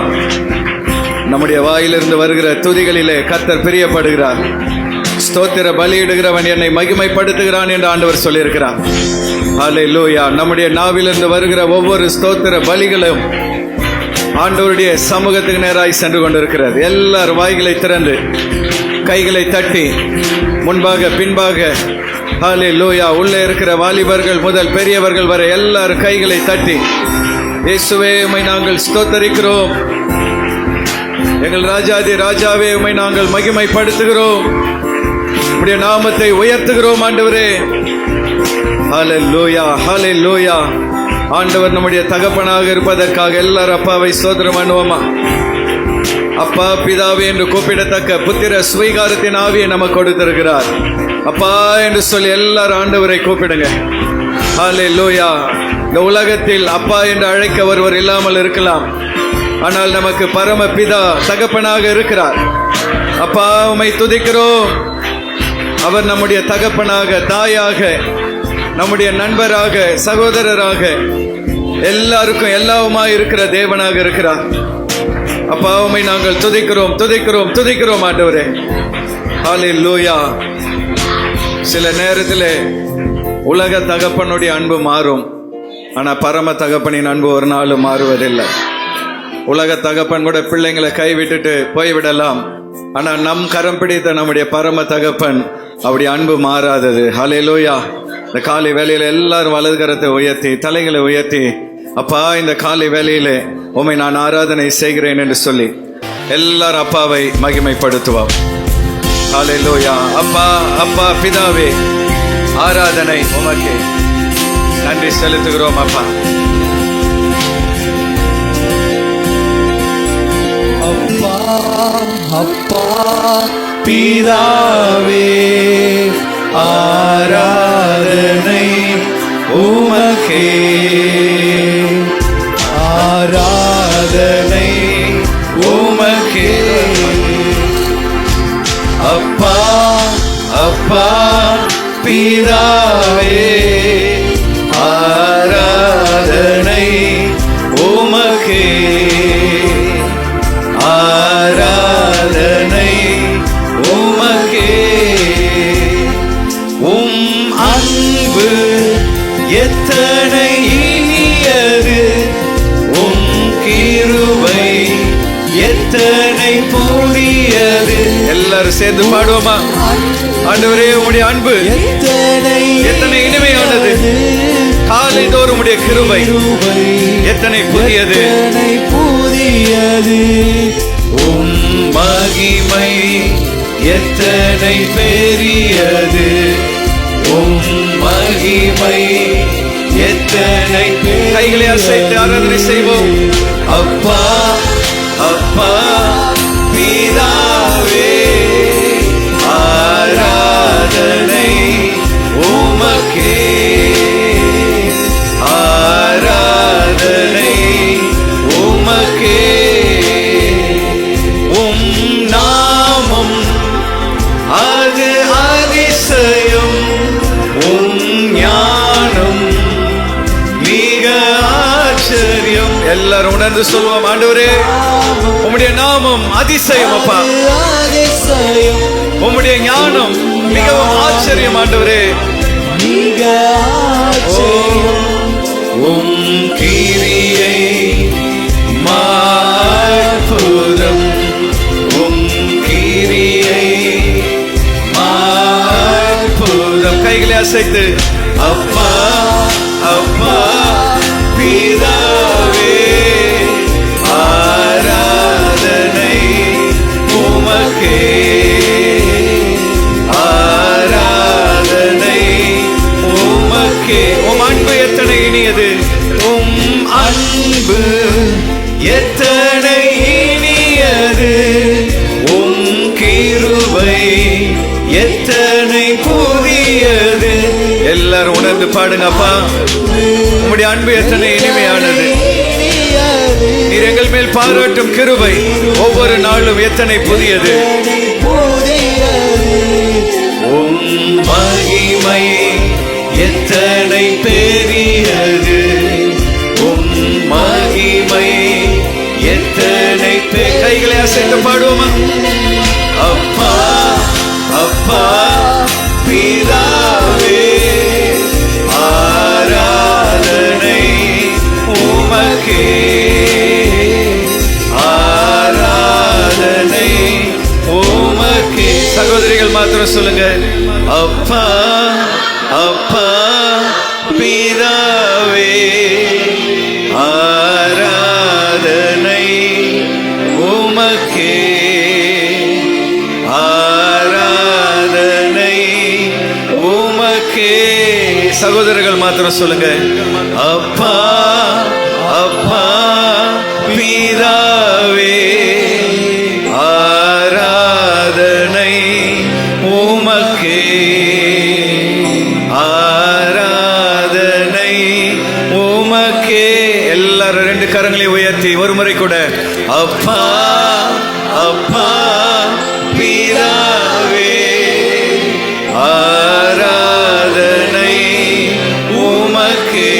நம்முடைய வாயிலிருந்து வருகிற துதிகளிலே கர்த்தர் பிரியப்படுகிறார். ஸ்தோத்திர பலியிடுகிறவன் என்னை மகிமைப்படுத்துகிறான் என்று ஆண்டவர் சொல்லியிருக்கிறார். ஹல்லேலூயா. நம்முடைய நாவிலிருந்து வருகிற ஒவ்வொரு ஸ்தோத்திர பலிகளும் ஆண்டவருடைய சமூகத்துக்கு நேராய் சென்று கொண்டிருக்கிறது. எல்லாரும் வாய்களை திறந்து கைகளை தட்டி முன்பாக பின்பாக ஹல்லேலூயா. உள்ளே இருக்கிற வாலிபர்கள் முதல் பெரியவர்கள் வரை எல்லாரும் கைகளை தட்டி இயேசுவே உம்மை நாங்கள் ஸ்தோத்தரிக்கிறோம். எங்கள் ராஜாதி ராஜாவே உம்மை நாங்கள் மகிமைப்படுத்துகிறோம். உம்முடைய நாமத்தை உயர்த்துகிறோம் ஆண்டவரே. ஹல்லேலூயா, ஹல்லேலூயா. ஆண்டவர் நம்முடைய தகப்பனாக இருப்பதற்காக எல்லாரும் அப்பாவை ஸ்தோத்திரம் பண்ணுவோமா? அப்பா பிதாவே என்று கூப்பிடத்தக்க புத்திர ஸ்வீகாரத்தின் ஆவியை நமக்கு கொடுத்திருக்கிறார். அப்பா என்று சொல்லி எல்லாரும் ஆண்டவரை கூப்பிடுங்க. ஹல்லேலூயா. இந்த உலகத்தில் அப்பா என்று அழைக்க ஒருவர் இல்லாமல் இருக்கலாம். ஆனால் நமக்கு பரம பிதா தகப்பனாக இருக்கிறார். அப்பா உம்மை துதிக்கிறோம். அவர் நம்முடைய தகப்பனாக, தாயாக, நம்முடைய நண்பராக, சகோதரராக, எல்லாருக்கும் எல்லாவுமாய் இருக்கிற தேவனாக இருக்கிறார். அப்பா உம்மை நாங்கள் துதிக்கிறோம், துதிக்கிறோம், துதிக்கிறோம் ஆண்டவரே. ஹல்லேலூயா. சில நேரத்தில் உலக தகப்பனுடைய அன்பு மாறும். ஆனால் பரம தகப்பனின் அன்பு ஒரு நாளும் மாறுவதில்லை. உலக தகப்பன் கூட பிள்ளைங்களை கைவிட்டுட்டு போய்விடலாம். ஆனால் நம் கரம் பிடித்த நம்முடைய பரம தகப்பன் அவருடைய அன்பு மாறாதது. ஹல்லேலூயா. இந்த காலை வேலையில எல்லாரும் வலது கரத்தை உயர்த்தி தலைகளை உயர்த்தி அப்பா இந்த காலை வேலையில உம்மை நான் ஆராதனை செய்கிறேன் என்று சொல்லி எல்லாரும் அப்பாவை மகிமைப்படுத்துவோம். ஹல்லேலூயா. அப்பா, அப்பா பிதாவே ஆராதனை உமக்கு நன்றி செலுத்துகிறோம் அப்பா. அப்பா, அப்பா பிதாவே ஆராதனை உமக்கே, ஆராதனை உமக்கே. அப்பா, அப்பா பிதாவே எத்தனை இனியது உம் கிருபை, எத்தனை புதியது. எல்லாரும் சேர்ந்து பாடுவோமா? ஆண்டவரே, உம்முடைய அன்பு எத்தனை இனிமையானது, காலை தோறும் உடைய கிருபை எத்தனை புதியது. உம் மகிமை எத்தனை பெரியது, உம் மகிமை எத்தனை. கைகளை அசைத்து ஆராதனை செய்வோம். அப்பா அப்பா பிதாவே, ஆராதனை உமக்கே, ஆராதனை உமக்கே. உம் நாமம் அது அதிசயம், உம் ஞானம் மிக ஆச்சரியம். எல்லாரும் உணர்ந்து சொல்லுவோம். ஆண்டவரே, உம்முடைய நாமம் அதிசயம் அப்பா, உம்முடைய ஞானம் மிகவும் ஆச்சரியம். ஆண்டவரே, மிக ஆச்சரியம். உம் கிரியை மாற்புதம், உம் கிரியை மாற்புதம். கைகளை அசைத்து அப்பா அப்பா பிதாவே, ஆராதனை உமக்கே, ஆராதனை உமக்கே. உம் அன்பு எத்தனை இனியது, உம் அன்பு எத்தனை இனியது, உம் கிருபை எத்தனை புதியது. எல்லாரும் உணர்ந்து பாடுங்க. அப்பா, உம்முடைய அன்பு எத்தனை இனிமையானது, நீர் எங்கள் மேல் பாராட்டும் கிருபை ஒவ்வொரு நாளும் எத்தனை புதியது. உம் மகிமை எத்தனை பெரியது, உம் மகிமை எத்தனை. கைகளை அசைத்து பாடுவோமா? அப்பா அப்பா பிதாவே, ஆராதனை உமக்கே, ஆராதனை உமக்கே. சகோதரிகள் மாத்திரம் சொல்லுங்க. அப்பா அப்பா பிதாவே, ஆராதனை உமக்கே, ஆராதனை உமக்கே. சகோதரர்கள் மாத்திரம் சொல்லுங்க. அப்பா அப்பா பிதாவே, ஆராதனை உமக்கே, ஆராதனை உமக்கே. எல்லாரும் ரெண்டு கரங்களை உயர்த்தி ஒரு முறை கூட. அப்பா அப்பா பிதாவே, ஆராதனை உமக்கே,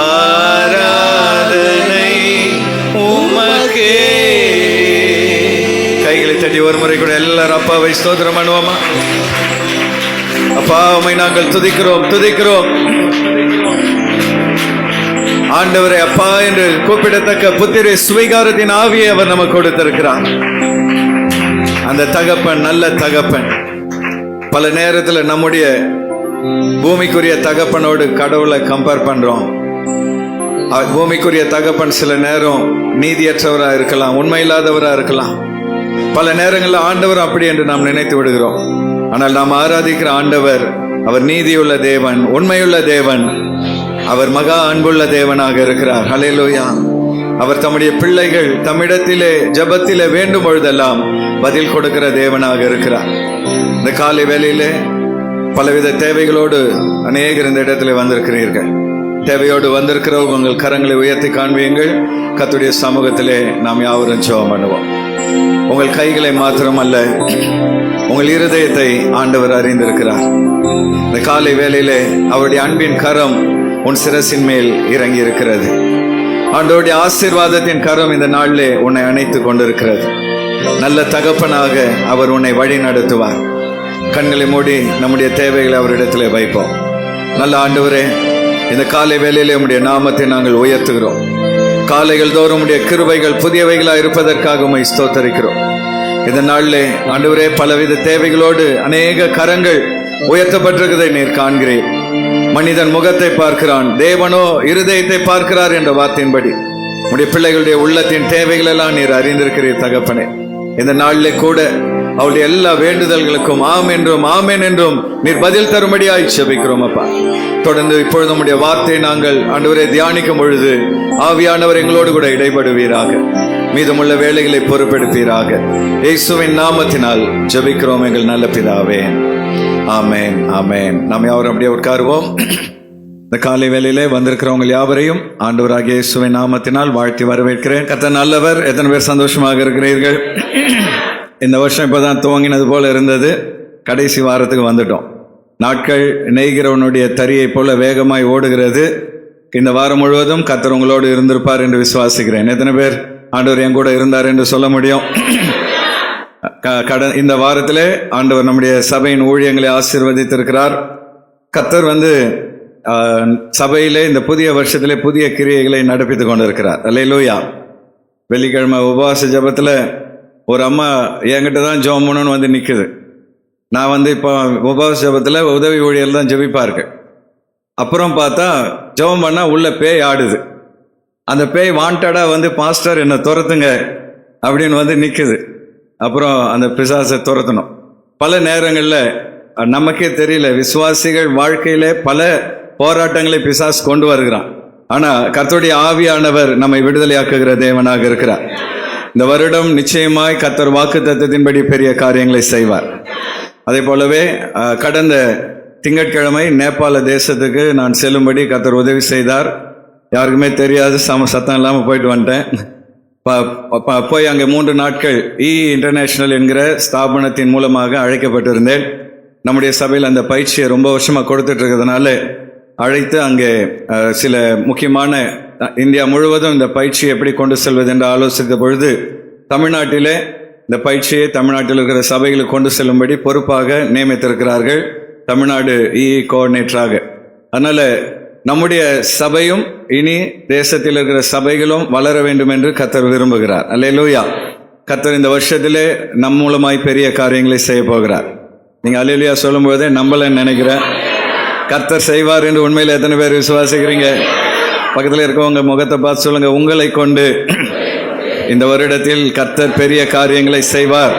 ஆராதனை உமக்கே. கைகளை தட்டி ஒரு முறை கூட எல்லாரும் அப்பாவை ஸ்தோத்திரம் பண்ணுவோமா? அப்பா, உம்மை நாங்கள் துதிக்கிறோம் துதிக்கிறோம். ஆண்டவரை அப்பா என்று கூப்பிடத்தக்க புத்திர சுவீகாரத்தின் ஆவியை அவர் நமக்கு கொடுத்திருக்கிறார். அந்த தகப்பன் நல்ல தகப்பன். பல நேரத்தில் நம்முடைய பூமிக்குரிய தகப்பனோடு கடவுளை கம்பேர் பண்றோம். பூமிக்குரிய தகப்பன் சில நேரம் நீதியற்றவரா இருக்கலாம், உண்மை இல்லாதவரா இருக்கலாம். பல நேரங்களில் ஆண்டவர் அப்படி என்று நாம் நினைத்து விடுகிறோம். ஆனால் நாம் ஆராதிக்கிற ஆண்டவர், அவர் நீதியுள்ள தேவன், உண்மையுள்ள தேவன், அவர் மகா அன்புள்ள தேவனாக இருக்கிறார். ஹல்லேலூயா. அவர் தம்முடைய பிள்ளைகள் தம்மிடத்திலே ஜெபத்திலே வேண்டும் பொழுதெல்லாம் பதில் கொடுக்கிற தேவனாக இருக்கிறார். இந்த காலை வேளையிலே பலவித தேவைகளோடு அநேகர் இந்த இடத்துல வந்திருக்கிறீர்கள். தேவையோடு வந்திருக்கிறவங்க உங்கள் கரங்களை உயர்த்தி காண்பீங்கள். கர்த்தருடைய சமூகத்திலே நாம் யாவரும் ஜெபம் பண்ணுவோம். உங்கள் கைகளை மாத்திரமல்ல, உங்கள் இருதயத்தை ஆண்டவர் அறிந்திருக்கிறார். இந்த காலை வேளையிலே அவருடைய அன்பின் கரம் உன் சிரசின் மேல் இறங்கி இருக்கிறது. ஆண்டவருடைய ஆசீர்வாதத்தின் கரம் இந்த நாளிலே உன்னை அணைத்து கொண்டிருக்கிறது. நல்ல தகப்பனாக அவர் உன்னை வழி நடத்துவார். கண்களை மூடி நம்முடைய தேவைகளை அவரிடத்தில் வைப்போம். நல்ல ஆண்டவரே, இந்த காலை வேளையிலே உம்முடைய நாமத்தை நாங்கள் உயர்த்துகிறோம். காலைகள் தோறும் உம்முடைய கிருபைகள் புதியவைகளாக இருப்பதற்காக உம்மை ஸ்தோத்தரிக்கிறோம். இந்த நாளிலே ஆண்டவரே, பலவித தேவைகளோடு அநேக கரங்கள் உயர்த்தப்பட்டிருக்கிறதை நீர் காண்கிறேன். மனிதன் முகத்தை பார்க்கிறான், தேவனோ இருதயத்தை பார்க்கிறார் என்ற வார்த்தையின்படி உடைய பிள்ளைகளுடைய உள்ளத்தின் தேவைகள் எல்லாம் நீர் அறிந்திருக்கிறீர் தகப்பனே. இந்த நாளிலே கூட அவளுடைய எல்லா வேண்டுதல்களுக்கும் ஆமென் என்றும் நீர் பதில் தரும்படியாய் ஜெபிக்கிறோம் அப்பா. தொடர்ந்து இப்பொழுது நம்முடைய வார்த்தையை நாங்கள் ஆண்டவரை தியானிக்கும் பொழுது ஆவியானவர் எங்களோடு கூட இடைபடுவீராக. மீதமுள்ள வேலைகளை பொறுப்பெடுப்பீராக. இயேசுவின் நாமத்தினால் ஜெபிக்கிறோம் எங்கள் நல்ல பிதாவே. ஆமென் ஆமென். நாம் யாவரும் அப்படியே உட்காருவோம். இந்த காலை வேளையிலே வந்திருக்கிறவங்க யாவரையும் ஆண்டவராகிய இயேசுவின் நாமத்தினால் வாழ்த்தி வரவேற்கிறேன். கர்த்தர் நல்லவர். எத்தனை பேர் சந்தோஷமாக இருக்கிறீர்கள்? இந்த வருஷம் இப்போதான் துவங்கினது போல இருந்தது. கடைசி வாரத்துக்கு வந்துட்டோம். நாட்கள் நெய்கிறவனுடைய தறியை போல வேகமாய் ஓடுகிறது. இந்த வாரம் முழுவதும் கர்த்தர் உங்களோடு இருந்திருப்பார் என்று விசுவாசிக்கிறேன். எத்தனை பேர் ஆண்டவர் என் கூட இருந்தார் என்று சொல்ல முடியும்? இந்த வாரத்திலே ஆண்டவர் நம்முடைய சபையின் ஊழியங்களை ஆசீர்வதித்திருக்கிறார். கர்த்தர் சபையிலே இந்த புதிய வருஷத்திலே புதிய கிரியைகளை நடப்பித்துக் கொண்டிருக்கிறார். அல்லேலூயா. வெள்ளிக்கிழமை உபவாச ஜபத்தில் ஒரு அம்மா என்கிட்ட தான் ஜெபம் பண்ணணும்னு நிற்குது. நான் இப்போ உபவாச ஜபத்தில் உதவி ஊழியர் தான் ஜெபிப்பார்கள். அப்புறம் பார்த்தா ஜெபம் பண்ணால் உள்ள பேய் ஆடுது. அந்த பேய் வாண்டடாக பாஸ்டர் என்னை துரத்துங்க அப்படின்னு நிற்குது. அப்புறம் அந்த பிசாசை துரத்தணும். பல நேரங்களில் நமக்கே தெரியல, விசுவாசிகள் வாழ்க்கையிலே பல போராட்டங்களை பிசாசு கொண்டு வருகிறான். ஆனால் கர்த்தருடைய ஆவியானவர் நம்மை விடுதலையாக்குகிற தேவனாக இருக்கிறார். இந்த வருடம் நிச்சயமாய் கர்த்தர் வாக்குத்தத்தத்தின்படி பெரிய காரியங்களை செய்வார். அதே போலவே கடந்த திங்கட்கிழமை நேபாள தேசத்துக்கு நான் செல்லும்படி கர்த்தர் உதவி செய்தார். யாருக்குமே தெரியாது, சத்தம் இல்லாமல் போயிட்டு வந்துட்டேன். போய் அங்கே 3 நாட்கள் இன்டர்நேஷனல் என்கிற ஸ்தாபனத்தின் மூலமாக அழைக்கப்பட்டிருந்தேன். நம்முடைய சபையில் அந்த பயிற்சியை ரொம்ப வருஷமாக கொடுத்துட்டு இருக்கிறதுனால அழைத்து அங்கே சில முக்கியமான இந்தியா முழுவதும் இந்த பயிற்சியை எப்படி கொண்டு செல்வது என்று ஆலோசித்த பொழுது தமிழ்நாட்டிலே இந்த பயிற்சியை தமிழ்நாட்டில் இருக்கிற சபைகளுக்கு கொண்டு செல்லும்படி பொறுப்பாக நியமித்திருக்கிறார்கள், தமிழ்நாடு கோஆர்டினேட்டராக. அதனால நம்முடைய சபையும் இனி தேசத்தில் இருக்கிற சபைகளும் வளர வேண்டும் என்று கர்த்தர் விரும்புகிறார். அல்லேலூயா. கர்த்தர் இந்த வருஷத்திலே நம் மூலமாய் பெரிய காரியங்களை செய்ய போகிறார். நீங்க அல்லேலூயா சொல்லும் போதே நம்பலன்னு நினைக்கிறேன். கர்த்தர் செய்வார் என்று உண்மையில் எத்தனை பேர் விசுவாசிக்கிறீங்க? பக்கத்தில் இருக்கவங்க முகத்தை பார்த்து சொல்லுங்க, உங்களை கொண்டு இந்த வருடத்தில் கர்த்தர் பெரிய காரியங்களை செய்வார்.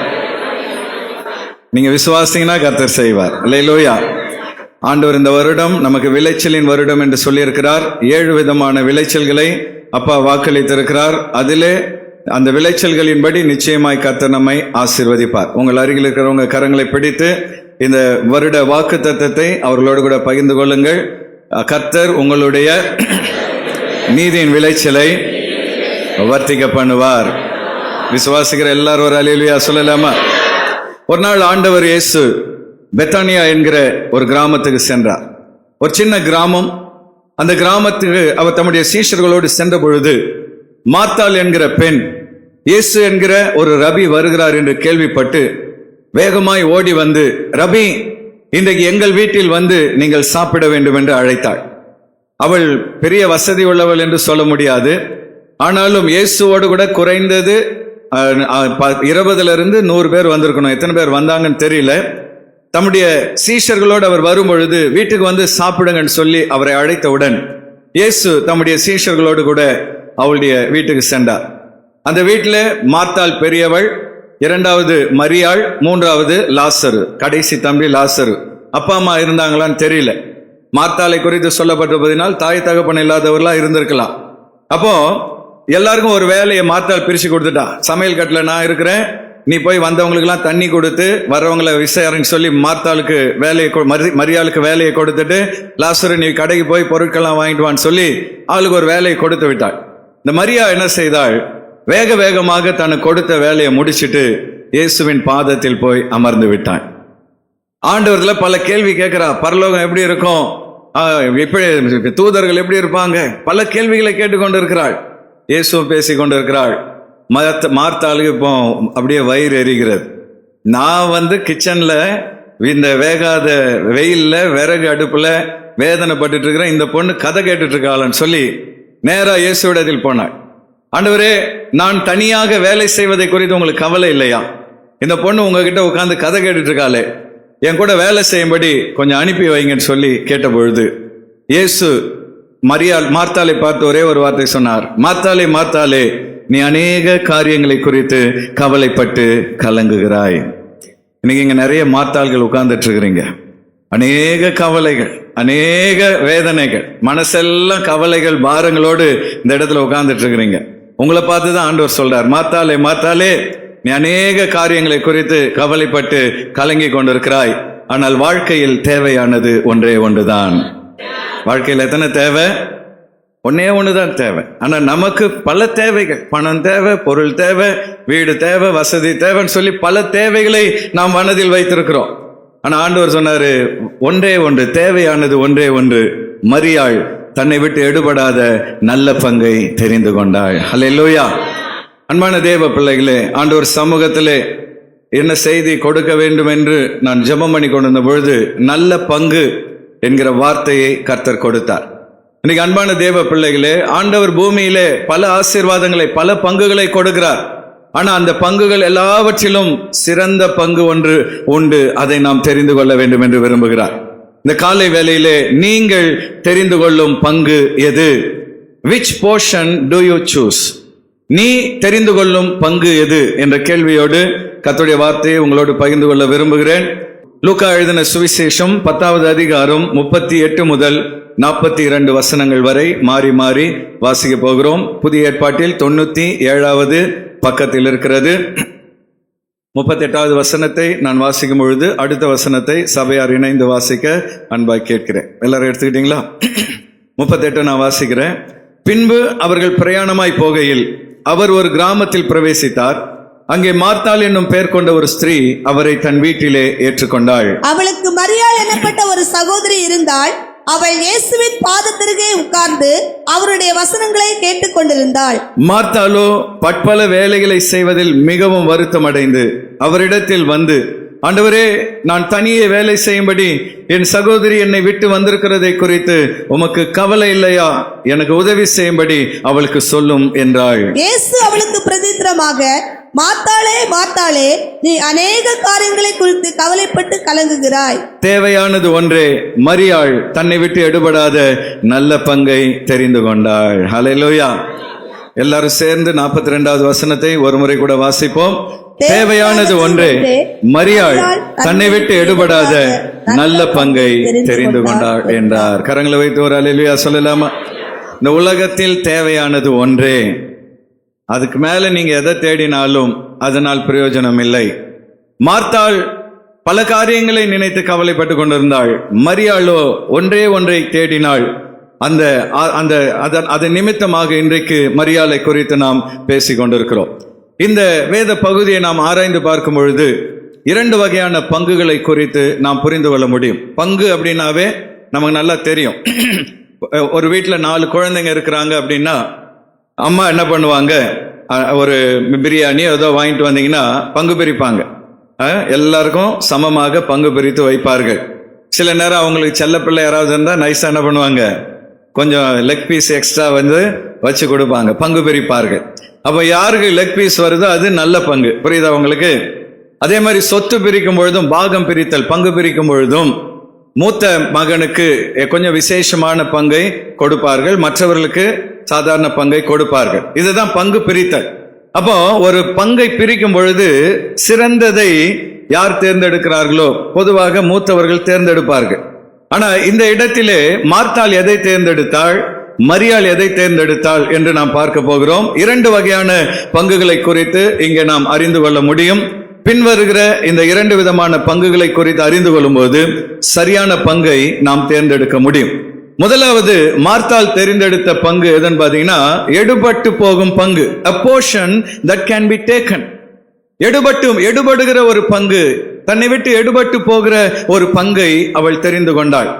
நீங்க விசுவாசிங்கன்னா கர்த்தர் செய்வார். அல்லேலூயா. ஆண்டவர் இந்த வருடம் நமக்கு விளைச்சலின் வருடம் என்று சொல்லியிருக்கிறார். 7 விதமான விளைச்சல்களை அப்பா வாக்களித்திருக்கிறார். அதிலே அந்த விளைச்சல்களின்படி நிச்சயமாய் கர்த்தர் நம்மை ஆசீர்வதிப்பார். உங்கள் அருகில் இருக்கிறவங்க கரங்களை பிடித்து இந்த வருட வாக்கு தத்தத்தை அவர்களோடு கூட பகிர்ந்து கொள்ளுங்கள். கர்த்தர் உங்களுடைய நீதியின் விளைச்சலை வர்த்திக்க பண்ணுவார். விசுவாசிக்கிற எல்லாரும் ஒரு அல்லேலூயா சொல்லலாமா? ஒரு நாள் ஆண்டவர் இயேசு பெத்தானியா என்கிற ஒரு கிராமத்துக்கு சென்றார். ஒரு சின்ன கிராமம். அந்த கிராமத்துக்கு அவர் தம்முடைய சீஷர்களோடு சென்ற பொழுது மார்த்தாள் என்கிற பெண் இயேசு என்கிற ஒரு ரபி வருகிறார் என்று கேள்விப்பட்டு வேகமாய் ஓடி வந்து, ரபி, இன்றைக்கு எங்கள் வீட்டில் நீங்கள் சாப்பிட வேண்டும் என்று அழைத்தாள். அவள் பெரிய வசதி உள்ளவள் என்று சொல்ல முடியாது. ஆனாலும் இயேசுவோடு கூட குறைந்தது 20 100 பேர் வந்திருக்கணும். எத்தனை பேர் வந்தாங்கன்னு தெரியல. தம்முடைய சீஷர்களோடு அவர் வரும் பொழுது வீட்டுக்கு சாப்பிடுங்கன்னு சொல்லி அவரை அழைத்தவுடன் இயேசு தம்முடைய சீஷர்களோடு கூட அவளுடைய வீட்டுக்கு சென்றார். அந்த வீட்டில் மார்த்தாள் பெரியவள், 2வது மரியாள், 3வது லாசரு, கடைசி தம்பி லாசரு. அப்பா அம்மா இருந்தாங்களான்னு தெரியல. மார்த்தாளை குறித்து சொல்லப்பட்டிருப்பதினால் தாய் தகப்பன் இல்லாதவர்களா இருந்திருக்கலாம். அப்போ எல்லாருக்கும் ஒரு வேலையை மார்த்தாள் பிரிச்சு கொடுத்துட்டா. சமையல் கட்டில் நான் இருக்கிறேன், நீ போய் வந்தவங்களுக்கெல்லாம் தண்ணி கொடுத்து வரவங்களை விசாரின்னு சொல்லி மார்த்தாளுக்கு மரியாளுக்கு வேலையை கொடுத்துட்டு, லாசரு நீ கடைக்கு போய் பொருட்கள்லாம் வாங்கிட்டு வான்னு சொல்லி அவளுக்கு ஒரு வேலையை கொடுத்து விட்டாள். இந்த மரியா என்ன செய்தாள்? வேக வேகமாக தனக்கு கொடுத்த வேலையை முடிச்சுட்டு இயேசுவின் பாதத்தில் போய் அமர்ந்து விட்டாள். ஆண்டவர்ல பல கேள்வி கேட்கிறா. பரலோகம் எப்படி இருக்கும், எப்படி தூதர்கள் எப்படி இருப்பாங்க, பல கேள்விகளை கேட்டுக்கொண்டு இருக்கிறாள். இயேசுவும் பேசி கொண்டு இருக்கிறாள். மார்த்தாளுக்கு இப்போ அப்படியே வயிறு எரிகிறது. நான் கிச்சன்ல இந்த வேகாத வெயில்ல விறகு அடுப்புல வேதனைப்பட்டு இருக்கிற இந்த பொண்ணு கதை கேட்டுட்டு இருக்காளன்னு சொல்லி நேரா இயேசுவிடத்தில் போனாள். ஆண்டவரே, நான் தனியாக வேலை செய்வதை குறித்து உங்களுக்கு கவலை இல்லையா? இந்த பொண்ணு உங்ககிட்ட உட்கார்ந்து கதை கேட்டுட்டு இருக்காளே, என் கூட வேலை செய்யும்படி கொஞ்சம் அனுப்பி வைங்கன்னு சொல்லி கேட்ட பொழுது இயேசு மார்த்தாளை பார்த்து ஒரே ஒரு வார்த்தை சொன்னார். மார்த்தாளே, மார்த்தாளே, நீ அநேக காரியங்களை குறித்து கவலைப்பட்டு கலங்குகிறாய். இன்னைக்கு இங்க நிறைய மார்த்தாள்கள் உட்கார்ந்துட்டு இருக்கிறீங்க. அநேக கவலைகள், அநேக வேதனைகள், மனசெல்லாம் கவலைகள், பாரங்களோடு இந்த இடத்துல உட்கார்ந்துட்டு இருக்கிறீங்க. உங்களை பார்த்து தான் ஆண்டவர் சொல்றார், மார்த்தாளே, மார்த்தாளே, நீ அநேக காரியங்களை குறித்து கவலைப்பட்டு கலங்கி கொண்டிருக்கிறாய். ஆனால் வாழ்க்கையில் தேவையானது ஒன்றே ஒன்றுதான். வாழ்க்கையில் எத்தனை தேவை? ஒன்னே ஒண்ணுதான் தேவை. ஆனா நமக்கு பல தேவைகள், பணம் தேவை, பொருள் தேவை, வீடு தேவை, வசதி தேவைன்னு சொல்லி பல தேவைகளை நாம் மனதில் வைத்திருக்கிறோம். ஆனா ஆண்டவர் சொன்னாரு, ஒன்றே ஒன்று, தேவையானது ஒன்றே ஒன்று. மரியாள் தன்னை விட்டு எடுபடாத நல்ல பங்கை தெரிந்து கொண்டாள். அல்லேலூயா. அன்பான தேவ பிள்ளைகளே, ஆண்டவர் சமூகத்திலே என்ன செய்தி கொடுக்க வேண்டும் என்று நான் ஜெபம் பண்ணி கொண்டிருந்த பொழுது நல்ல பங்கு என்கிற வார்த்தையை கர்த்தர் கொடுத்தார். இன்னைக்கு அன்பான தேவ பிள்ளைகளே, ஆண்டவர் பூமியிலே பல ஆசீர்வாதங்களை, பல பங்குகளை கொடுக்கிறார். ஆனா அந்த பங்குகள் எல்லாவற்றிலும் சிறந்த பங்கு ஒன்று உண்டு. அதை நாம் தெரிந்து கொள்ள வேண்டும் என்று விரும்புகிறார். இந்த காலை வேளையிலே நீங்கள் தெரிந்து கொள்ளும் பங்கு எது? Which portion do you choose? நீ தெரிந்து கொள்ளும் பங்கு எது என்ற கேள்வியோடு கர்த்தருடைய வார்த்தையை உங்களோடு பகிர்ந்து கொள்ள விரும்புகிறேன். லூக்கா எழுதின சுவிசேஷம் 10வது அதிகாரம் 38 முதல் 42 வசனங்கள் வரை மாறி மாறி வாசிக்க போகிறோம். புதிய ஏற்பாட்டில் 97வது பக்கத்தில் இருக்கிறது. 38வது வசனத்தை நான் வாசிக்கும் பொழுது அடுத்த வசனத்தை சபையார் இணைந்து வாசிக்க அன்பாய் கேட்கிறேன். எல்லாரும் எடுத்துக்கிட்டீங்களா? 38 நான் வாசிக்கிறேன். பின்பு அவர்கள் பிரயாணமாய் போகையில் அவர் ஒரு கிராமத்தில் பிரவேசித்தார். அங்கே மார்த்தாள் என்னும் பெயர் கொண்ட ஒரு ஸ்திரீ அவரை தன் வீட்டிலே ஏற்றுக்கொண்டாள். அவளுக்கு மரியாள் எனப்பட்ட ஒரு சகோதரி இருந்தாள். அவள் இயேசுவின் பாதத்திற்கே உட்கார்ந்து அவருடைய வசனங்களை கேட்டுக் கொண்டிருந்தாள். மார்த்தாளோ பற்பல வேலைகளை செய்வதில் மிகவும் வருத்தம் அடைந்து அவரிடத்தில் வந்து, ஆண்டவரே, நான் தனியே வேலை செய்யும்படி என் சகோதரி என்னை விட்டு வந்திருக்கிறதை குறித்து உமக்கு கவலை இல்லையா? எனக்கு உதவி செய்யும்படி அவளுக்கு சொல்லும் என்றாள். இயேசு அவளுக்கு பிரதித்திரமாக, மார்த்தாளே, மார்த்தாளே, நீ அநேக காரியங்களை குறித்து கவலைப்பட்டு கலங்குகிறாய். தேவையானது ஒன்றே. மரியாள் தன்னை விட்டு எடுபடாத நல்ல பங்கை தெரிந்து கொண்டாள். ஹல்லேலூயா. எல்லாரும் சேர்ந்து 42வது வசனத்தை ஒரு முறை கூட வாசிப்போம். தேவையானது ஒன்றே. மரியாள் தன்னை விட்டு எடுபடாத நல்ல பங்கை தெரிந்து கொண்டாள் என்றார். கரங்களை வைத்து ஒரு அல்லேலூயா சொல்லலாமா? இந்த உலகத்தில் தேவையானது ஒன்றே. அதுக்கு மேல நீங்க எதை தேடினாலும் அதனால் பிரயோஜனம் இல்லை. மார்த்தாள் பல காரியங்களை நினைத்து கவலைப்பட்டு கொண்டிருந்தாள். மரியாளோ ஒன்றே ஒன்றை தேடினாள். அதன் நிமித்தமாக இன்றைக்கு மரியாளை குறித்து நாம் பேசிக் கொண்டிருக்கிறோம். இந்த வேத பகுதியை நாம் ஆராய்ந்து பார்க்கும் பொழுது 2 வகையான பங்குகளை குறித்து நாம் புரிந்து கொள்ள முடியும். பங்கு அப்படின்னாவே நமக்கு நல்லா தெரியும். ஒரு வீட்டில் 4 குழந்தைங்க இருக்கிறாங்க அப்படின்னா அம்மா என்ன பண்ணுவாங்க, ஒரு பிரியாணி ஏதோ வாங்கிட்டு வந்தீங்கன்னா பங்கு பிரிப்பாங்க. எல்லாருக்கும் சமமாக பங்கு பிரித்து வைப்பார்கள். சில நேரம் அவங்களுக்கு செல்ல பிள்ளை யாராவது இருந்தால் நைஸாக என்ன பண்ணுவாங்க, கொஞ்சம் லெக் பீஸ் எக்ஸ்ட்ரா வச்சு கொடுப்பாங்க, பங்கு பிரிப்பார்கள். அப்போ யாருக்கு லெக் பீஸ் வருதோ அது நல்ல பங்கு. புரியுதா உங்களுக்கு? அதே மாதிரி சொத்து பிரிக்கும் பொழுதும், பாகம் பிரித்தல், பங்கு பிரிக்கும் பொழுதும் மூத்த மகனுக்கு கொஞ்சம் விசேஷமான பங்கை கொடுப்பார்கள், மற்றவர்களுக்கு சாதாரண பங்கை கொடுப்பார்கள். இதுதான் பங்கு பிரித்தல். அப்போ ஒரு பங்கை பிரிக்கும் பொழுது சிறந்ததை யார் தேர்ந்தெடுக்கிறார்களோ பொதுவாக மூத்தவர்கள் தேர்ந்தெடுப்பார்கள். ஆனா இந்த இடத்திலே மார்த்தாள் எதை தேர்ந்தெடுத்தாள், மரியாள் எதை தேர்ந்தெடுத்தாள் என்று நாம் பார்க்க போகிறோம். 2 வகையான பங்குகளை குறித்து இங்கே நாம் அறிந்து கொள்ள முடியும். பின்வருகிற இந்த 2 விதமான பங்குகளை குறித்து அறிந்து கொள்ளும் போது சரியான பங்கை நாம் தேர்ந்தெடுக்க முடியும். முதலாவது மார்த்தாள் தேர்ந்தெடுத்த பங்கு எதுன்னு பாத்தீங்கன்னா, எடுபட்டு போகும் பங்கு, a portion that can be taken. எடுபடுகிற ஒரு பங்கு, தன்னை விட்டு எடுபட்டு போகிற ஒரு பங்கை அவள் தெரிந்து கொண்டாள்.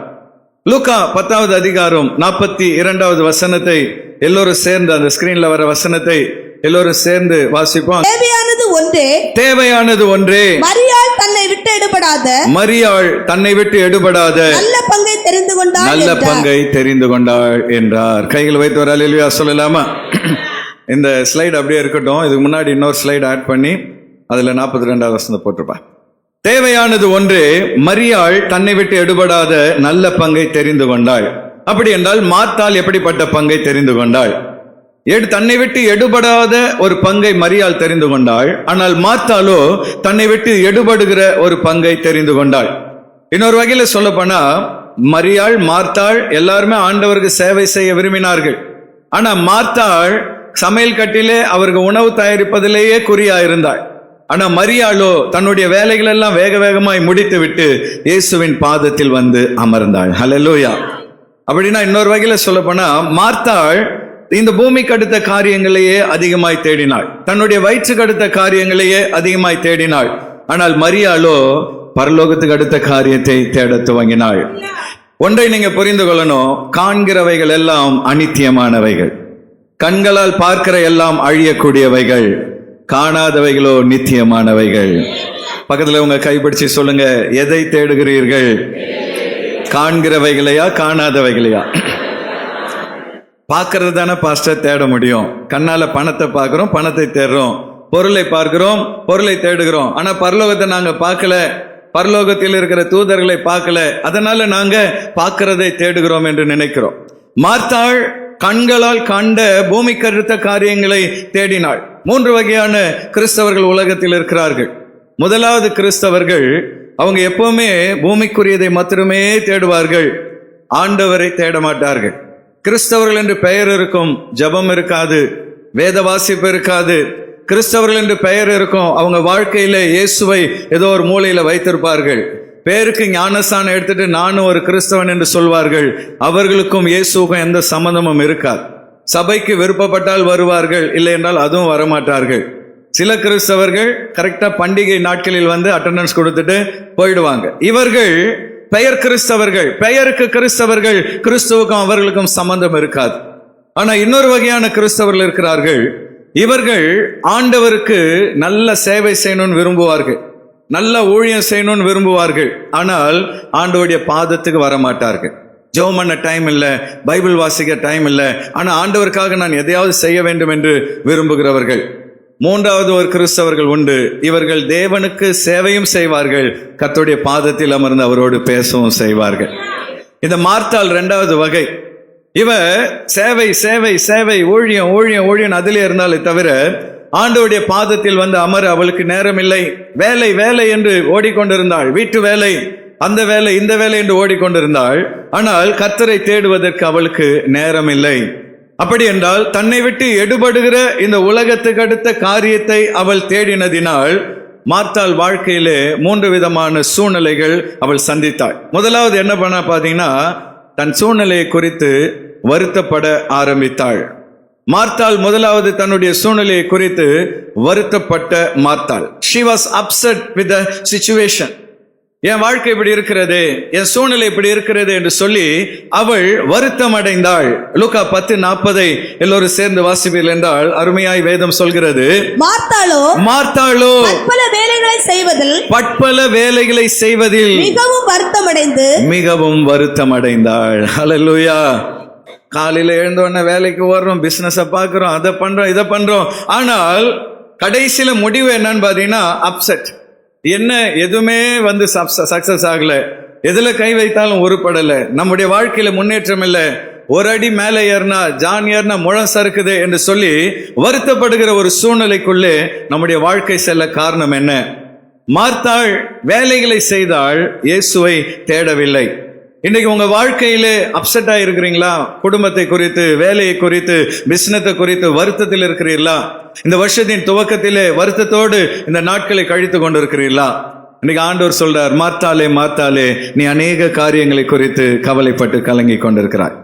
லூக்கா 10வது அதிகாரம் 42வது வசனத்தை எல்லோரும் சேர்ந்து, அந்த ஸ்கிரீன்ல வர வசனத்தை எல்லோரும் சேர்ந்து வாசிப்போம். தேவையானது ஒன்றே. தேவையானது ஒன்றே. மரியாள் தன்னை விட்டு எடுபடாத மரியாள் தன்னை விட்டு எடுபடாத நல்ல பங்கை தெரிந்து கொண்டாள் நல்ல என்றார். பங்கை தெரிந்து கொண்டாள் என்றார். கைகள் வைத்து ஒரு அல்லேலூயா சொல்லலாமா? இந்த ஸ்லைடு அப்படியே இருக்கட்டும். இதுக்கு முன்னாடி இன்னொரு ஸ்லைடு ஆட் பண்ணி அதுல 42வது வசனத்தை போட்டிருப்பா. தேவையானது ஒன்று, மரியாள் தன்னை விட்டு எடுபடாத நல்ல பங்கை தெரிந்து கொண்டாள். அப்படி என்றால் மார்த்தாள் எப்படிப்பட்ட பங்கை தெரிந்து கொண்டாள்? தன்னை விட்டு எடுபடாத ஒரு பங்கை மரியாள் தெரிந்து கொண்டாள். ஆனால் மார்த்தாளோ தன்னை விட்டு எடுபடுகிற ஒரு பங்கை தெரிந்து கொண்டாள். இன்னொரு வகையில சொல்ல போனா, மரியாள் மார்த்தாள் எல்லாருமே ஆண்டவருக்கு சேவை செய்ய விரும்பினார்கள். ஆனா மார்த்தாள் சமையல் கட்டிலே அவருக்கு உணவு தயாரிப்பதிலேயே குறியா இருந்தாள். ஆனா மரியாளோ தன்னுடைய வேலைகள் எல்லாம் வேக வேகமாய் முடித்து விட்டு இயேசுவின் பாதத்தில் வந்து அமர்ந்தாள். ஹல்லேலூயா. அப்படின்னா இன்னொரு வகையில சொல்ல போனா, மார்த்தாள் இந்த பூமிக்கு அடுத்த காரியங்களையே அதிகமாய் தேடினாள், தன்னுடைய வயிற்றுக்கு அடுத்த காரியங்களையே அதிகமாய் தேடினாள். ஆனால் மரியாளோ பரலோகத்துக்கு அடுத்த காரியத்தை தேட துவங்கினாள். ஒன்றை நீங்க புரிந்து கொள்ளணும், காண்கிறவைகள் எல்லாம் அநித்தியமானவைகள், கண்களால் பார்க்கிற எல்லாம் அழியக்கூடியவைகள், காணாதவைகளோ நித்தியமானவைகள். பக்கத்துல உங்க கைப்பிடிச்சு சொல்லுங்க, எதை தேடுகிறீர்கள்? காண்கிறவைகளையா காணாதவைகளையா? பார்க்கறது தானே பாஸ்டர் தேட முடியும். கண்ணால பணத்தை பார்க்கிறோம், பணத்தை தேடுறோம். பொருளை பார்க்கிறோம், பொருளை தேடுகிறோம். ஆனா பரலோகத்தை நாங்க பார்க்கல, பரலோகத்தில் இருக்கிற தூதர்களை பார்க்கல, அதனால நாங்க பார்க்கிறதை தேடுகிறோம் என்று நினைக்கிறோம். மார்த்தாள் கண்களால் கண்ட பூமிக்கு அடுத்த காரியங்களை தேடினாள். 3 வகையான கிறிஸ்தவர்கள் உலகத்தில் இருக்கிறார்கள். முதலாவது கிறிஸ்தவர்கள், அவங்க எப்பவுமே பூமிக்குரியதை மாத்திரமே தேடுவார்கள், ஆண்டவரை தேட மாட்டார்கள். கிறிஸ்தவர்கள் என்று பெயர் இருக்கும், ஜெபம் இருக்காது, வேத வாசிப்பு இருக்காது. கிறிஸ்தவர்கள் என்று பெயர் இருக்கும், அவங்க வாழ்க்கையில இயேசுவை ஏதோ ஒரு மூலையில வைத்திருப்பார்கள். பேருக்கு ஞானஸ்தானம் எடுத்துட்டு நானும் ஒரு கிறிஸ்தவன் என்று சொல்வார்கள். அவர்களுக்கும் இயேசுக்கும் எந்த சம்பந்தமும் இருக்காது. சபைக்கு விருப்பப்பட்டால் வருவார்கள், இல்லை என்றால் அதுவும் வரமாட்டார்கள். சில கிறிஸ்தவர்கள் கரெக்டா பண்டிகை நாட்களில் வந்து அட்டெண்டன்ஸ் கொடுத்துட்டு போயிடுவாங்க. இவர்கள் பெயர் கிறிஸ்தவர்கள், பெயருக்கு கிறிஸ்தவர்கள், கிறிஸ்துவுக்கும் அவர்களுக்கும் சம்பந்தம் இருக்காது. ஆனா இன்னொரு வகையான கிறிஸ்தவர்கள் இருக்கிறார்கள். இவர்கள் ஆண்டவருக்கு நல்ல சேவை செய்யணும்னு விரும்புவார்கள், நல்ல ஊழியம் செய்யணும்னு விரும்புவார்கள். ஆனால் ஆண்டவருடைய பாதத்துக்கு வரமாட்டார்கள். ஜெபம் பண்ண டைம் இல்லை, பைபிள் வாசிக்க டைம் இல்லை, ஆனா ஆண்டவருக்காக நான் எதையாவது செய்ய வேண்டும் என்று விரும்புகிறவர்கள். 3வது ஒரு கிறிஸ்தவர்கள் உண்டு. இவர்கள் தேவனுக்கு சேவையும் செய்வார்கள், கர்த்தருடைய பாதத்தில் அமர்ந்து அவரோடு பேசவும் செய்வார்கள். இந்த மார்த்தாள் 2வது வகை. இவ சேவை சேவை சேவை, ஊழியம் ஊழியம் ஊழியம் அதிலே இருந்தாலே தவிர ஆண்டவருடைய பாதத்தில் வந்து அமர அவளுக்கு நேரம் இல்லை. வேலை வேலை என்று ஓடிக்கொண்டிருந்தாள், வீட்டு வேலை, அந்த வேலை, இந்த வேலை என்று ஓடிக்கொண்டிருந்தாள். ஆனால் கர்த்தரை தேடுவதற்கு அவளுக்கு நேரம் இல்லை. அப்படி என்றால் தன்னை விட்டு எடுபடுகிற இந்த உலகத்துக்கு அடுத்த காரியத்தை அவள் தேடினதினால் மார்த்தாள் வாழ்க்கையிலே 3 விதமான சூழ்நிலைகள் அவள் சந்தித்தாள். முதலாவது என்ன பண்ணா பாத்தீங்கன்னா, தன் சூழ்நிலையை குறித்து வருத்தப்பட ஆரம்பித்தாள். மார்த்தாள் முதலாவது தன்னுடைய சூழ்நிலையை குறித்து வருத்தப்பட்ட மார்த்தாள். She was upset with the situation. என் வாழ்க்கை இப்படி இருக்கிறது, என் சூழ்நிலை இப்படி இருக்கிறது என்று சொல்லி அவள் வருத்தம் அடைந்தாள். லூக்கா 10:40 எல்லோரும் சேர்ந்து வாசிப்பீர்கள் என்றால் அருமையாய் வேதம் சொல்கிறது, மார்த்தாளோ பற்பல வேலைகளை செய்வதில் மிகவும் வருத்தம் அடைந்தாள். ஹல்லேலூயா. காலையில எழுந்தோடனே வேலைக்கு வர்றோம், பிசினஸ பாக்குறோம், அதை பண்றோம், இதை பண்றோம். ஆனால் கடைசியில முடிவு என்னன்னு பாத்தீங்கன்னா அப்செட். என்ன, எதுவுமே வந்து சக்சஸ் ஆகல, எதுல கை வைத்தாலும் உருப்படல, நம்முடைய வாழ்க்கையில முன்னேற்றம் இல்லை, ஒரு அடி மேலே ஏறினா ஜான் ஏறினா முழம் சறுக்குது என்று சொல்லி வருத்தப்படுகிற ஒரு சூழ்நிலைக்குள்ளே நம்முடைய வாழ்க்கை செல்ல காரணம் என்ன? மார்த்தாள் வேலைகளை செய்தால் இயேசுவை தேடவில்லை. இன்னைக்கு உங்க வாழ்க்கையிலே அப்செட் ஆயிருக்கிறீங்களா? குடும்பத்தை குறித்து, வேலையை குறித்து, பிசினத்தை குறித்து வருத்தத்தில் இருக்கிறீர்களா? இந்த வருஷத்தின் துவக்கத்திலே வருத்தத்தோடு இந்த நாட்களை கழித்து கொண்டிருக்கிறீர்களா? இன்னைக்கு ஆண்டவர் சொல்றார், மார்த்தாளே மார்த்தாளே, நீ அநேக காரியங்களை குறித்து கவலைப்பட்டு கலங்கி கொண்டிருக்கிறாய்.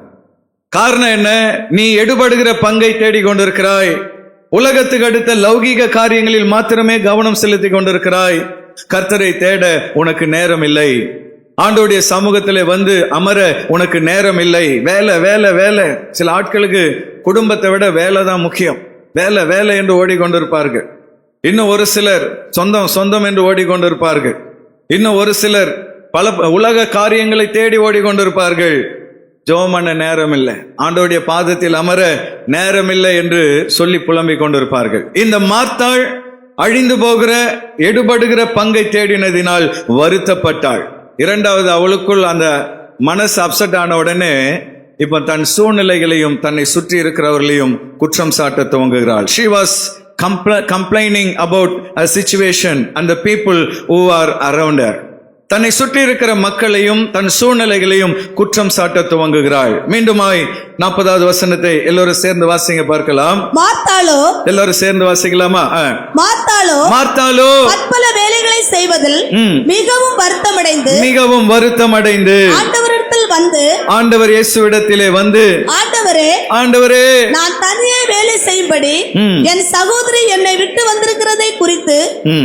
காரணம் என்ன? நீ எடுபடுகிற பங்கை தேடி கொண்டிருக்கிறாய். உலகத்துக்கு அடுத்த லௌகீக காரியங்களில் மாத்திரமே கவனம் செலுத்தி கொண்டிருக்கிறாய். கர்த்தரை தேட உனக்கு நேரம் இல்லை. ஆண்டவருடைய சமூகத்திலே வந்து அமர உனக்கு நேரம் இல்லை. வேலை வேலை வேலை. சில ஆட்களுக்கு குடும்பத்தை விட வேலை தான் முக்கியம். வேலை வேலை என்று ஓடிக்கொண்டிருப்பார்கள். இன்னும் ஒரு சிலர் சொந்தம் சொந்தம் என்று ஓடிக்கொண்டிருப்பார்கள். இன்னும் ஒரு சிலர் பல உலக காரியங்களை தேடி ஓடிக்கொண்டிருப்பார்கள். ஜெபம் பண்ண நேரம் இல்லை, ஆண்டவருடைய பாதத்தில் அமர நேரம் இல்லை என்று சொல்லி புலம்பிக் கொண்டிருப்பார்கள். இந்த மார்த்தாள் அழிந்து போகிற எடுபடுகிற பங்கை தேடினதினால் வருத்தப்பட்டாள். இரண்டாவது, அவளுக்குள் அந்த மனசு அப்செட் ஆன உடனே இப்ப தன் சூழ்நிலைகளையும் தன்னை சுற்றி இருக்கிறவர்களையும் குற்றம் சாட்ட துவங்குகிறாள். She was complaining about a situation and the people who are around her. தன்னை சுற்றி இருக்கிற மக்களையும் தன் சூழ்நிலைகளையும் குற்றம் சாட்ட துவங்குகிறாள். மீண்டுமாய் 40வது வசனத்தை எல்லோரும் சேர்ந்து வாசிங்க பார்க்கலாம். மார்த்தாளோ, எல்லாரும் சேர்ந்து வாசிக்கலாமா? மார்த்தாளோ பற்பல வேலைகளை செய்வதில் மிகவும் வருத்தமடைந்து ஆண்டவரிடத்தில் வந்து, ஆண்டவர் இயேசுவிடத்திலே வந்து, ஆண்டவரே நான் தனியே வேலை செய்யும்படி என் சகோதரி என்னை விட்டு வந்திருக்கிறதை குறித்து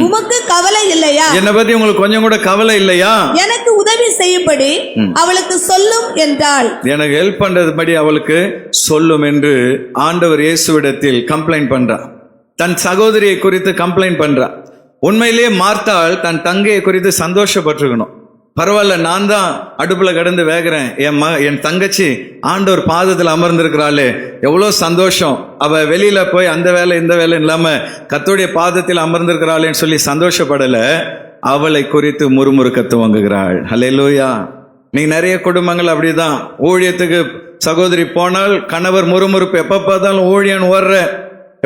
உமக்கு கவலை இல்லையா? என்னை பத்தி உங்களுக்கு கொஞ்சம் கூட கவலை இல்லையா? எனக்கு உதவி செய்யும்படி அவளுக்கு சொல்லும் என்றாள். எனக்கு ஹெல்ப் பண்றதுபடி அவளுக்கு சொல்லும் என்று ஆண்டவர் இயேசுவிடத்தில் கம்ப்ளைண்ட் பண்றார். தன் சகோதரியை குறித்து கம்ப்ளைண்ட் பண்றார். உண்மையிலேயே மார்த்தாள் தன் தங்கையை குறித்து சந்தோஷப்பட்டிருக்கணும். பரவாயில்ல, நான் தான் அடுப்புல கடந்து வேகிறேன், என் தங்கச்சி ஆண்டவர் பாதத்தில் அமர்ந்திருக்கிறாளே, எவ்வளோ சந்தோஷம். அவ வெளியில போய் அந்த வேலை இந்த வேலை இல்லாம கர்த்தருடைய பாதத்தில் அமர்ந்திருக்கிறாளேன்னு சொல்லி சந்தோஷப்படல, அவளை குறித்து முறுமுறுக்க துவங்குகிறாள். ஹல்லேலூயா. நீ நிறைய குடும்பங்கள் அப்படிதான். ஊழியத்துக்கு சகோதரி போனால் கணவர் முறுமுறுப்பு, எப்ப பார்த்தாலும் ஊழியன் ஓடுற,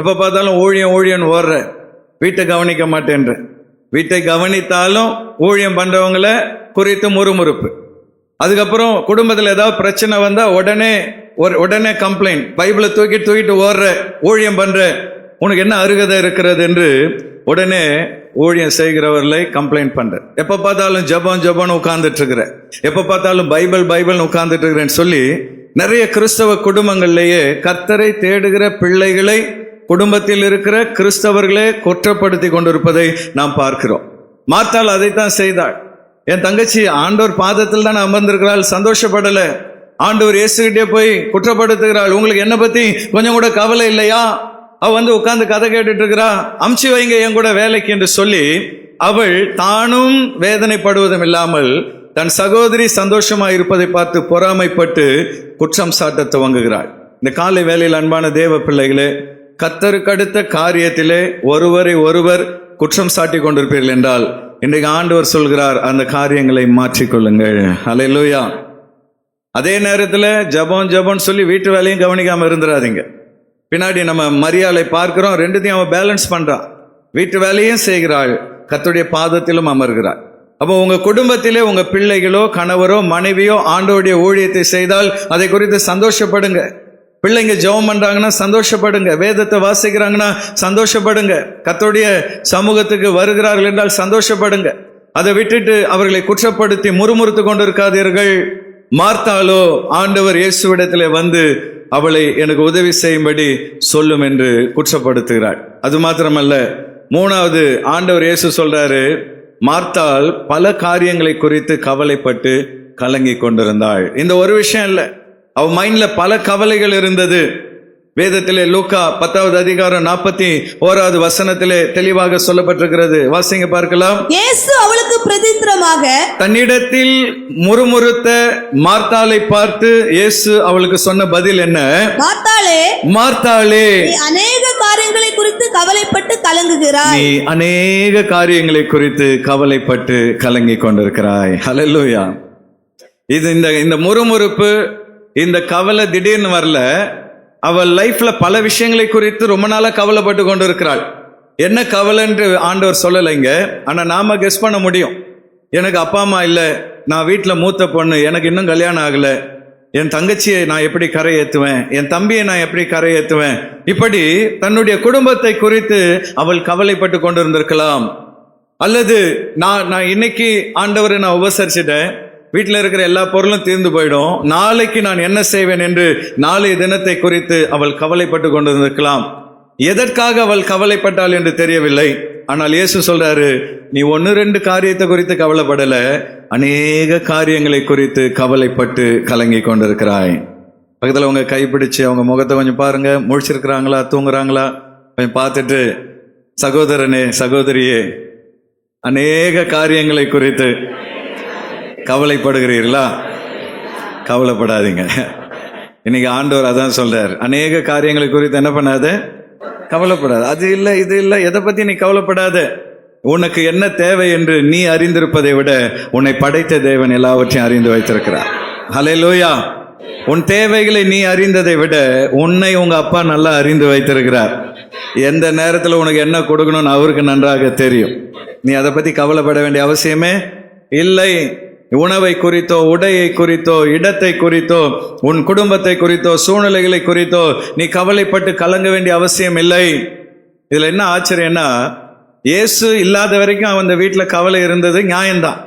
எப்ப பார்த்தாலும் ஊழியன் ஓடுற, வீட்டை கவனிக்க மாட்டேன்ற. வீட்டை கவனித்தாலும் ஊழியம் பண்றவங்கள குறித்து முறுமுறுப்பு. அதுக்கப்புறம் குடும்பத்தில் ஏதாவது பிரச்சனை வந்தா உடனே கம்ப்ளைண்ட், பைபிளை தூக்கிட்டு ஓடுற, ஊழியம் பண்ற, உனக்கு என்ன அருகதை இருக்கிறது என்று உடனே ஊழியம் செய்கிறவர்களை கம்ப்ளைண்ட் பண்ற. எப்ப பார்த்தாலும் ஜபம் உட்கார்ந்துட்டு இருக்கிற, எப்ப பார்த்தாலும் பைபிள் உட்கார்ந்துட்டு இருக்கிறேன்னு சொல்லி நிறைய கிறிஸ்தவ குடும்பங்கள்லேயே கர்த்தரை தேடுகிற பிள்ளைகளை, குடும்பத்தில் இருக்கிற கிறிஸ்தவர்களே குற்றப்படுத்தி கொண்டிருப்பதை நாம் பார்க்கிறோம். மார்த்தாள் அதைத்தான் செய்தாள். என் தங்கச்சி ஆண்டவர் பாதத்தில் தான் அமர்ந்திருக்கிறாள், சந்தோஷப்படல. ஆண்டவர் இயேசுகிட்டே போய் குற்றப்படுத்துகிறாள். உங்களுக்கு என்ன பத்தி கொஞ்சம் கூட கவலை இல்லையா? அவ வந்து உட்கார்ந்து கதை கேட்டுட்டு இருக்கிறா, அமுச்சு வைங்க என் கூட வேலைக்கு என்று சொல்லி அவள் தானும் வேதனைப்படுவதும் இல்லாமல் தன் சகோதரி சந்தோஷமா இருப்பதை பார்த்து பொறாமைப்பட்டு குற்றம் சாட்ட துவங்குகிறாள். இந்த காலை வேளையில் அன்பான தேவ பிள்ளைகளே, கர்த்தருக்கு அடுத்த காரியத்திலே ஒருவரை ஒருவர் குற்றம் சாட்டி கொண்டிருப்பீர்கள் என்றால் இன்றைக்கு ஆண்டவர் சொல்கிறார், அந்த காரியங்களை மாற்றிக்கொள்ளுங்கள். ஹல்லேலூயா. அதே நேரத்தில் ஜபம் சொல்லி வீட்டு வேலையும் கவனிக்காம இருந்துடாதீங்க. பின்னாடி நம்ம மரியாதை பார்க்கிறோம், ரெண்டுத்தையும் அவன் பேலன்ஸ் பண்றான். வீட்டு வேலையும் செய்கிறாள், கர்த்தருடைய பாதத்திலும் அமர்கிறாள். அப்போ உங்க குடும்பத்திலே உங்க பிள்ளைகளோ கணவரோ மனைவியோ ஆண்டவருடைய ஊழியத்தை செய்தால் அதை குறித்து சந்தோஷப்படுங்க. பிள்ளைங்க ஜெபம் பண்றாங்கன்னா சந்தோஷப்படுங்க, வேதத்தை வாசிக்கிறாங்கன்னா சந்தோஷப்படுங்க, கர்த்தருடைய சமூகத்துக்கு வருகிறார்கள் என்றால் சந்தோஷப்படுங்க. அதை விட்டுட்டு அவர்களை குற்றப்படுத்தி முறுமுறுத்து கொண்டு இருக்காதீர்கள். மார்த்தாளோ ஆண்டவர் இயேசுவிடத்திலே வந்து அவளை எனக்கு உதவி செய்யும்படி சொல்லும் என்று குற்றப்படுத்துகிறாள். அது மாத்திரமல்ல, மூணாவது ஆண்டவர் இயேசு சொல்றாரு, மார்த்தாள் பல காரியங்களை குறித்து கவலைப்பட்டு கலங்கி கொண்டிருந்தாள். இந்த ஒரு விஷயம் இல்லை, அவ மைண்ட்ல பல கவலைகள் இருந்தது. வேதத்திலே லூக்கா 10வது அதிகாரம் 41வது வசனத்திலே தெளிவாக சொல்லப்பட்டிருக்கிறது. வாசிங்க பார்க்கலாம். இயேசு அவளுக்கு பிரதித்திரமாக, தன்னிடத்தில் முறுமுறுத்த மார்த்தாளை பார்த்து இயேசு அவளுக்கு சொன்ன பதில் என்ன? மார்த்தாளே, நீ அநேக காரியங்களை குறித்து கவலைப்பட்டு கலங்குகிறாய். நீ அநேக காரியங்களை குறித்து கவலைப்பட்டு கலங்கி கொண்டிருக்கிறாய். ஹல்லேலூயா. இது இந்த முறுமுறுப்பு, இந்த கவலை திடீர்னு வரல. அவள் லைஃப்ல பல விஷயங்களை குறித்து ரொம்ப நாளா கவலைப்பட்டு கொண்டு இருக்கிறாள். என்ன கவலைன்னு ஆண்டவர் சொல்லலைங்க, ஆனா நாம கெஸ் பண்ண முடியும். எனக்கு அப்பா அம்மா இல்லை, நான் வீட்டில் மூத்த பொண்ணு, எனக்கு இன்னும் கல்யாணம் ஆகல, என் தங்கச்சியை நான் எப்படி கரை ஏற்றுவேன், என் தம்பியை நான் எப்படி கரை ஏற்றுவேன், இப்படி தன்னுடைய குடும்பத்தை குறித்து அவள் கவலைப்பட்டு கொண்டு இருந்திருக்கலாம். அல்லது நான் இன்னைக்கு ஆண்டவரை நான் உபசரிச்சிட்டேன், வீட்டில் இருக்கிற எல்லா பொருளும் தீர்ந்து போயிடும், நாளைக்கு நான் என்ன செய்வேன் என்று நாளைய தினத்தை குறித்து அவள் கவலைப்பட்டு கொண்டிருந்திருக்கலாம். எதற்காக அவள் கவலைப்பட்டாள் என்று தெரியவில்லை. ஆனால் இயேசு சொல்றாரு, நீ 1-2 காரியத்தை குறித்து கவலைப்படல, அநேக காரியங்களை குறித்து கவலைப்பட்டு கலங்கி கொண்டிருக்கிறாய். பக்கத்தில் அவங்க கைப்பிடிச்சு அவங்க முகத்தை கொஞ்சம் பாருங்க, முழிச்சிருக்கிறாங்களா, தூங்குறாங்களா கொஞ்சம் பார்த்துட்டு, சகோதரனே சகோதரியே, அநேக காரியங்களை குறித்து கவலைப்படுகிறீர்களா? கவலைப்படாதீங்க. இன்னைக்கு ஆண்டவர் அதான் சொல்றார், அநேக காரியங்களை குறித்து என்ன பண்ணாத, கவலைப்படாது. அது இல்லை, இது இல்லை, எதை பத்தி நீ கவலைப்படாத. உனக்கு என்ன தேவை என்று நீ அறிந்திருப்பதை விட உன்னை படைத்த தேவன் எல்லாவற்றையும் அறிந்து வைத்திருக்கிறார். ஹல்லேலூயா. உன் தேவைகளை நீ அறிந்ததை விட உன்னை உங்க அப்பா நல்லா அறிந்து வைத்திருக்கிறார். எந்த நேரத்தில் உனக்கு என்ன கொடுக்கணும்னு அவருக்கு நன்றாக தெரியும். நீ அதை பத்தி கவலைப்பட வேண்டிய அவசியமே இல்லை. உணவை குறித்தோ, உடையை குறித்தோ, இடத்தை குறித்தோ, உன் குடும்பத்தை குறித்தோ, சூழ்நிலைகளை குறித்தோ நீ கவலைப்பட்டு கலங்க வேண்டிய அவசியம் இல்லை. இதுல என்ன ஆச்சரியம்னா, இயேசு இல்லாத வரைக்கும் அவன் அந்த வீட்டில் கவலை இருந்தது நியாயம்தான்.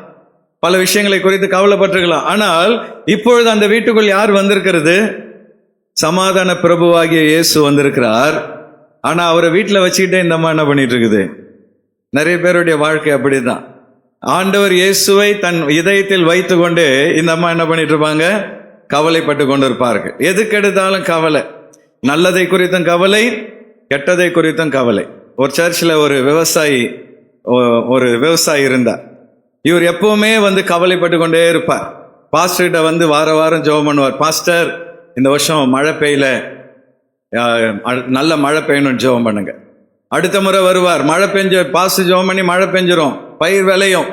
பல விஷயங்களை குறித்து கவலைப்பட்டிருக்கலாம். ஆனால் இப்பொழுது அந்த வீட்டுக்குள் யார் வந்திருக்கிறது? சமாதான பிரபுவாகிய இயேசு வந்திருக்கிறார். ஆனா அவரை வீட்டில் வச்சுக்கிட்டே இந்த அம்மா என்ன பண்ணிட்டு இருக்குது? நிறைய பேருடைய வாழ்க்கை அப்படிதான். ஆண்டவர் இயேசுவை தன் இதயத்தில் வைத்து கொண்டு இந்த அம்மா என்ன பண்ணிட்டு இருப்பாங்க? கவலைப்பட்டு கொண்டு இருப்பார்கள். எதுக்கு எடுத்தாலும் கவலை. நல்லதை குறித்தும் கவலை, கெட்டதை குறித்தும் கவலை. ஒரு சர்ச்சில் ஒரு விவசாயி இருந்தார். இவர் எப்பவுமே வந்து கவலைப்பட்டு கொண்டே இருப்பார். பாஸ்டர்கிட்ட வந்து வார வாரம் ஜெபம் பண்ணுவார். பாஸ்டர், இந்த வருஷம் மழை பெய்யல, நல்ல மழை பெய்யணும்னு ஜெபம் பண்ணுங்க. அடுத்த முறை வருவார், மழை பெஞ்ச பாஸ்டர் ஜெபம் பண்ணி மழை பெஞ்சிரும், பயிர் விளையும்.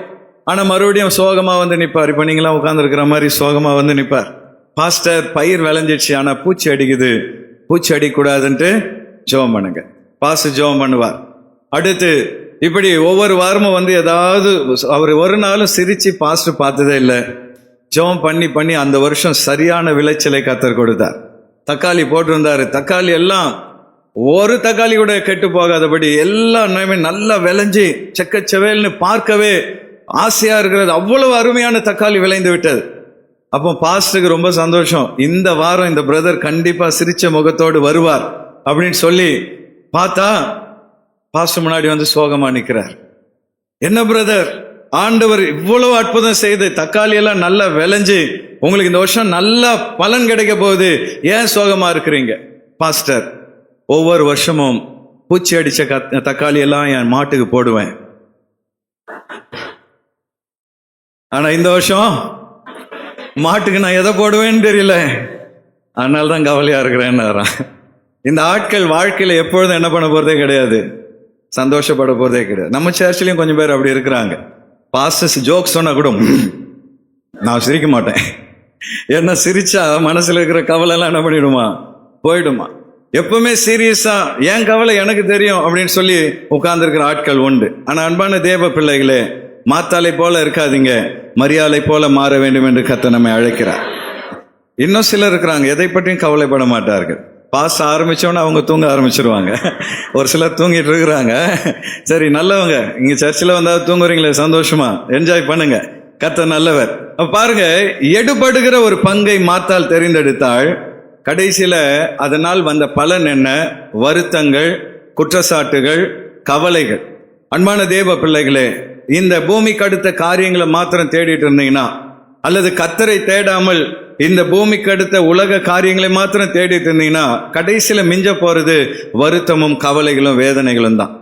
ஆனால் மறுபடியும் சோகமாக வந்து நிற்பார். இப்போ நீங்களாம் உட்காந்துருக்கிற மாதிரி சோகமாக வந்து நிற்பார். பாஸ்டர், பயிர் விளைஞ்சிடுச்சு, ஆனால் பூச்சி அடிக்குது, பூச்சி அடிக்கூடாதுன்ட்டு ஜெபம் பண்ணுங்க. பாஸ்டர் ஜெபம் பண்ணுவார். அடுத்து இப்படி ஒவ்வொரு வாரமும் வந்து ஏதாவது, அவர் ஒரு நாளும் சிரிச்சு பாஸ்டர் பார்த்ததே இல்லை. ஜெபம் பண்ணி பண்ணி அந்த வருஷம் சரியான விளைச்சலை கர்த்தர் கொடுத்தார். தக்காளி போட்டிருந்தாரு. தக்காளி எல்லாம் ஒரு தக்காளி கூட கெட்டு போகாதபடி எல்லாமே நல்லா விளைஞ்சி செக்கச்செவேல்னு பார்க்கவே ஆசையா இருக்கிறது. அவ்வளவு அருமையான தக்காளி விளைந்து விட்டது. அப்போ பாஸ்டருக்கு ரொம்ப சந்தோஷம். இந்த வாரம் இந்த பிரதர் கண்டிப்பா சிரிச்ச முகத்தோடு வருவார் அப்படின்னு சொல்லி பார்த்தா பாஸ்டர் முன்னாடி வந்து சோகமா நிற்கிறார். என்ன பிரதர், ஆண்டவர் இவ்வளவு அற்புதம் செய்து தக்காளி எல்லாம் நல்லா விளைஞ்சு உங்களுக்கு இந்த வருஷம் நல்ல பலன் கிடைக்க போகுது, ஏன் சோகமா இருக்கிறீங்க? பாஸ்டர், ஒவ்வொரு வருஷமும் பூச்சி அடிச்ச தக்காளி எல்லாம் என் மாட்டுக்கு போடுவேன், ஆனா இந்த வருஷம் மாட்டுக்கு நான் எதை போடுவேன்னு தெரியல, அதனால தான் கவலையா இருக்கிறேன்னு. இந்த ஆட்கள் வாழ்க்கையில எப்பொழுதும் என்ன பண்ண போறதே கிடையாது, சந்தோஷப்பட போறதே கிடையாது. நம்ம சர்ச்சிலையும் கொஞ்சம் பேர் அப்படி இருக்கிறாங்க. பாஸ்டர்ஸ் ஜோக் சொன்னா கூட நான் சிரிக்க மாட்டேன். ஏன்னா சிரிச்சா மனசுல இருக்கிற கவலை எல்லாம் என்ன பண்ணிடுமா, போயிடுமா. எப்பவுமே சீரியஸா என் கவலை எனக்கு தெரியும் அப்படின்னு சொல்லி உட்கார்ந்துருக்கிற ஆட்கள் உண்டு. ஆனா அன்பான தேவ பிள்ளைகளே, மாத்தாளை போல இருக்காதீங்க, மரியாதை போல மாற வேண்டும் என்று கர்த்தர் நம்மை அழைக்கிறார். இன்னும் சிலர் இருக்கிறாங்க, எதை பற்றியும் கவலைப்பட மாட்டார்கள். பாஸ் ஆரம்பிச்சோன்னா அவங்க தூங்க ஆரம்பிச்சிருவாங்க. ஒரு சிலர் தூங்கிட்டு இருக்கிறாங்க. சரி, நல்லவங்க, இங்க சர்ச்சில் வந்தால் தூங்குறீங்களே, சந்தோஷமா என்ஜாய் பண்ணுங்க, கர்த்தர் நல்லவர். அப்ப பாருங்க, எடுபடுகிற ஒரு பங்கை மாத்தால் தெரிந்தெடுத்தாள். கடைசியில அதனால் வந்த பலன் என்ன? வருத்தங்கள், குற்றச்சாட்டுகள், கவலைகள். அன்பான தேவ பிள்ளைகளே, இந்த பூமிக்கு அடுத்த காரியங்களை மாத்திரம் தேடிட்டு இருந்தீங்கன்னா, அல்லது கர்த்தரை தேடாமல் இந்த பூமிக்கு அடுத்த உலக காரியங்களை மாத்திரம் தேடிட்டு இருந்தீங்கன்னா, கடைசியில மிஞ்ச போறது வருத்தமும் கவலைகளும் வேதனைகளும் தான்.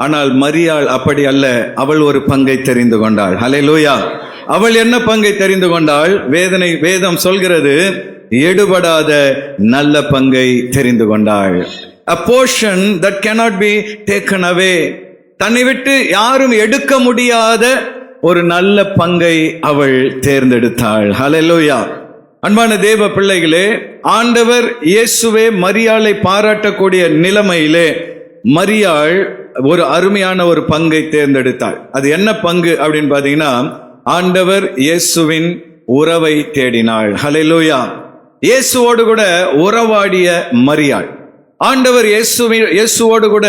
ஆனால் மரியாள் அப்படி அல்ல. அவள் ஒரு பங்கை தெரிந்து கொண்டாள். ஹல்லேலூயா. அவள் என்ன பங்கை தெரிந்து கொண்டாள்? வேதம் சொல்கிறது, எடுபடாத நல்ல பங்கை தெரிந்து கொண்டாள். A portion that cannot be taken away. தன்னை விட்டு யாரும் எடுக்க முடியாத ஒரு நல்ல பங்கை அவள் தேர்ந்தெடுத்தாள். ஹல்லேலூயா. அன்பான தேவ பிள்ளைகளே, ஆண்டவர் இயேசுவே மரியாளை பாராட்டக்கூடிய நிலைமையிலே மரியாள் ஒரு அருமையான ஒரு பங்கை தேர்ந்தெடுத்தாள். அது என்ன பங்கு அப்படின்னு பாத்தீங்கன்னா, ஆண்டவர் இயேசுவின் உறவை தேடினாள். ஹல்லேலூயா. இயேசுவோடு கூட உறவாடிய மரியாள், ஆண்டவர் இயேசுவோடு கூட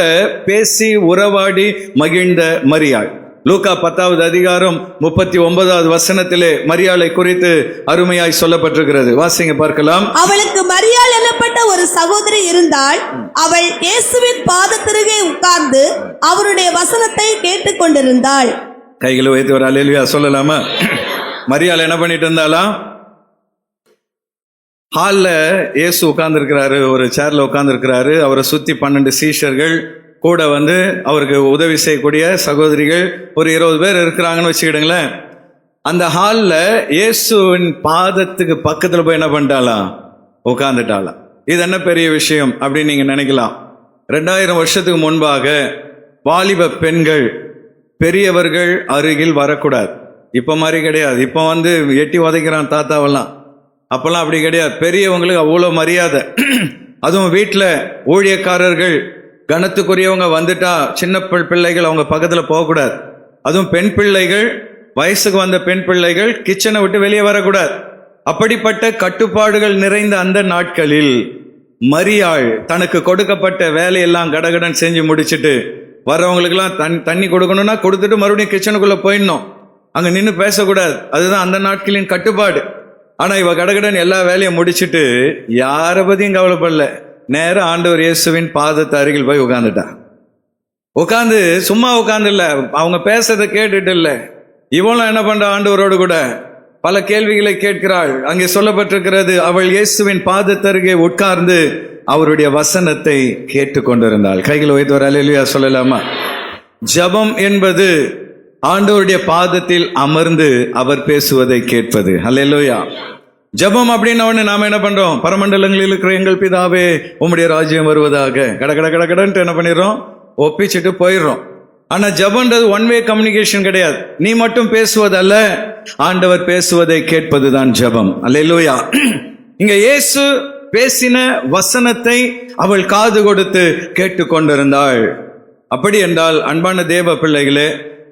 பேசி உறவாடி மகிழ்ந்த மரியாள். லூக்கா 10வது அதிகாரம் 39வது வசனத்திலே மரியாளை குறித்து அருமையாய் சொல்லப்பட்டிருக்கிறது. வாசிங்க பார்க்கலாம். அவளுக்கு மரியாள் எனப்பட்ட ஒரு சகோதரி இருந்தாள். அவள் இயேசுவின் பாதத்திருகே உட்கார்ந்து அவருடைய வசனத்தை கேட்டுக் கொண்டிருந்தாள். கைகளை வைத்து ஒரு அல்லேலூயா சொல்லலாமா? மரியாள் என்ன பண்ணிட்டு இருந்தாலாம்? ஹாலில் இயேசு உட்கார்ந்து இருக்கிறாரு, ஒரு சேர்ல உட்கார்ந்து இருக்கிறாரு. அவரை சுத்தி 12 சீஷர்கள், கூட வந்து அவருக்கு உதவி செய்யக்கூடிய சகோதரிகள் ஒரு 20 பேர் இருக்கிறாங்கன்னு வச்சுக்கிடுங்களேன். அந்த ஹாலில் இயேசுவின் பாதத்துக்கு பக்கத்தில் போய் என்ன பண்ணிட்டாலாம், உட்காந்துட்டாலாம். இது என்ன பெரிய விஷயம் அப்படின்னு நீங்கள் நினைக்கலாம். 2000 வருஷத்துக்கு முன்பாக வாலிப பெண்கள் பெரியவர்கள் அருகில் வரக்கூடாது. இப்போ மாதிரி கிடையாது. இப்போ வந்து எட்டி உதைக்கிறான் தாத்தாவெல்லாம். அப்போல்லாம் அப்படி கிடையாது. பெரியவங்களுக்கு அவ்வளோ மரியாதை. அதுவும் வீட்டில் ஊழியக்காரர்கள் கனத்துக்குரியவங்க வந்துட்டா சின்ன பிள்ளைகள் அவங்க பக்கத்தில் போகக்கூடாது. அதுவும் பெண் பிள்ளைகள், வயசுக்கு வந்த பெண் பிள்ளைகள் கிச்சனை விட்டு வெளியே வரக்கூடாது. அப்படிப்பட்ட கட்டுப்பாடுகள் நிறைந்த அந்த நாட்களில் மரியாள் தனக்கு கொடுக்கப்பட்ட வேலையெல்லாம் கடகடன் செஞ்சு முடிச்சுட்டு வர்றவங்களுக்கெல்லாம் தண்ணி கொடுக்கணும்னா கொடுத்துட்டு மறுபடியும் கிச்சனுக்குள்ளே போயிடணும். அங்கே நின்று பேசக்கூடாது. அதுதான் அந்த நாட்களின் கட்டுப்பாடு. ஆனால் இவ கடகடன் எல்லா வேலையும் முடிச்சுட்டு யாரை பற்றியும் கவலைப்படல, நேரம் ஆண்டவர் இயேசுவின் பாதத்து அருகில் போய் உட்காந்துட்டா. உட்காந்து சும்மா உட்காந்து இல்லை, அவங்க பேசுறதை கேட்டுட்டு இல்லை, இவளும் என்ன பண்ற, ஆண்டவரோடு கூட பல கேள்விகளை கேட்கிறாள். அங்கே சொல்லப்பட்டிருக்கிறது, அவள் இயேசுவின் பாதத்தருகே உட்கார்ந்து அவருடைய வசனத்தை கேட்டுக்கொண்டிருந்தாள். கைகளை வைத்து ஒரு அல்லேலூயா சொல்லலாமா? ஜெபம் என்பது ஆண்டவருடைய பாதத்தில் அமர்ந்து அவர் பேசுவதை கேட்பது. அல்லேலூயா. ஜெபம் அப்படின்ன உடனே நாம என்ன பண்றோம், பரமண்டலங்களில் இருக்கிற எங்கள் பிதாவே உம்முடைய ராஜ்யம் வருவதாக கட கட கட கடன்ட்டு என்ன பண்ணிடுறோம், ஒப்பிச்சுட்டு போயிடுறோம். ஆனா ஜெபம்ன்றது ஒன் வே கம்யூனிகேஷன் கிடையாது. நீ மட்டும் பேசுவதல்ல, ஆண்டவர் பேசுவதை கேட்பதுதான் ஜெபம். அல்லேலூயா. இங்க இயேசு பேசின வசனத்தை அவள் காது கொடுத்து கேட்டுக்கொண்டிருந்தாள். அப்படி என்றால் அன்பான தேவ பிள்ளைகளே,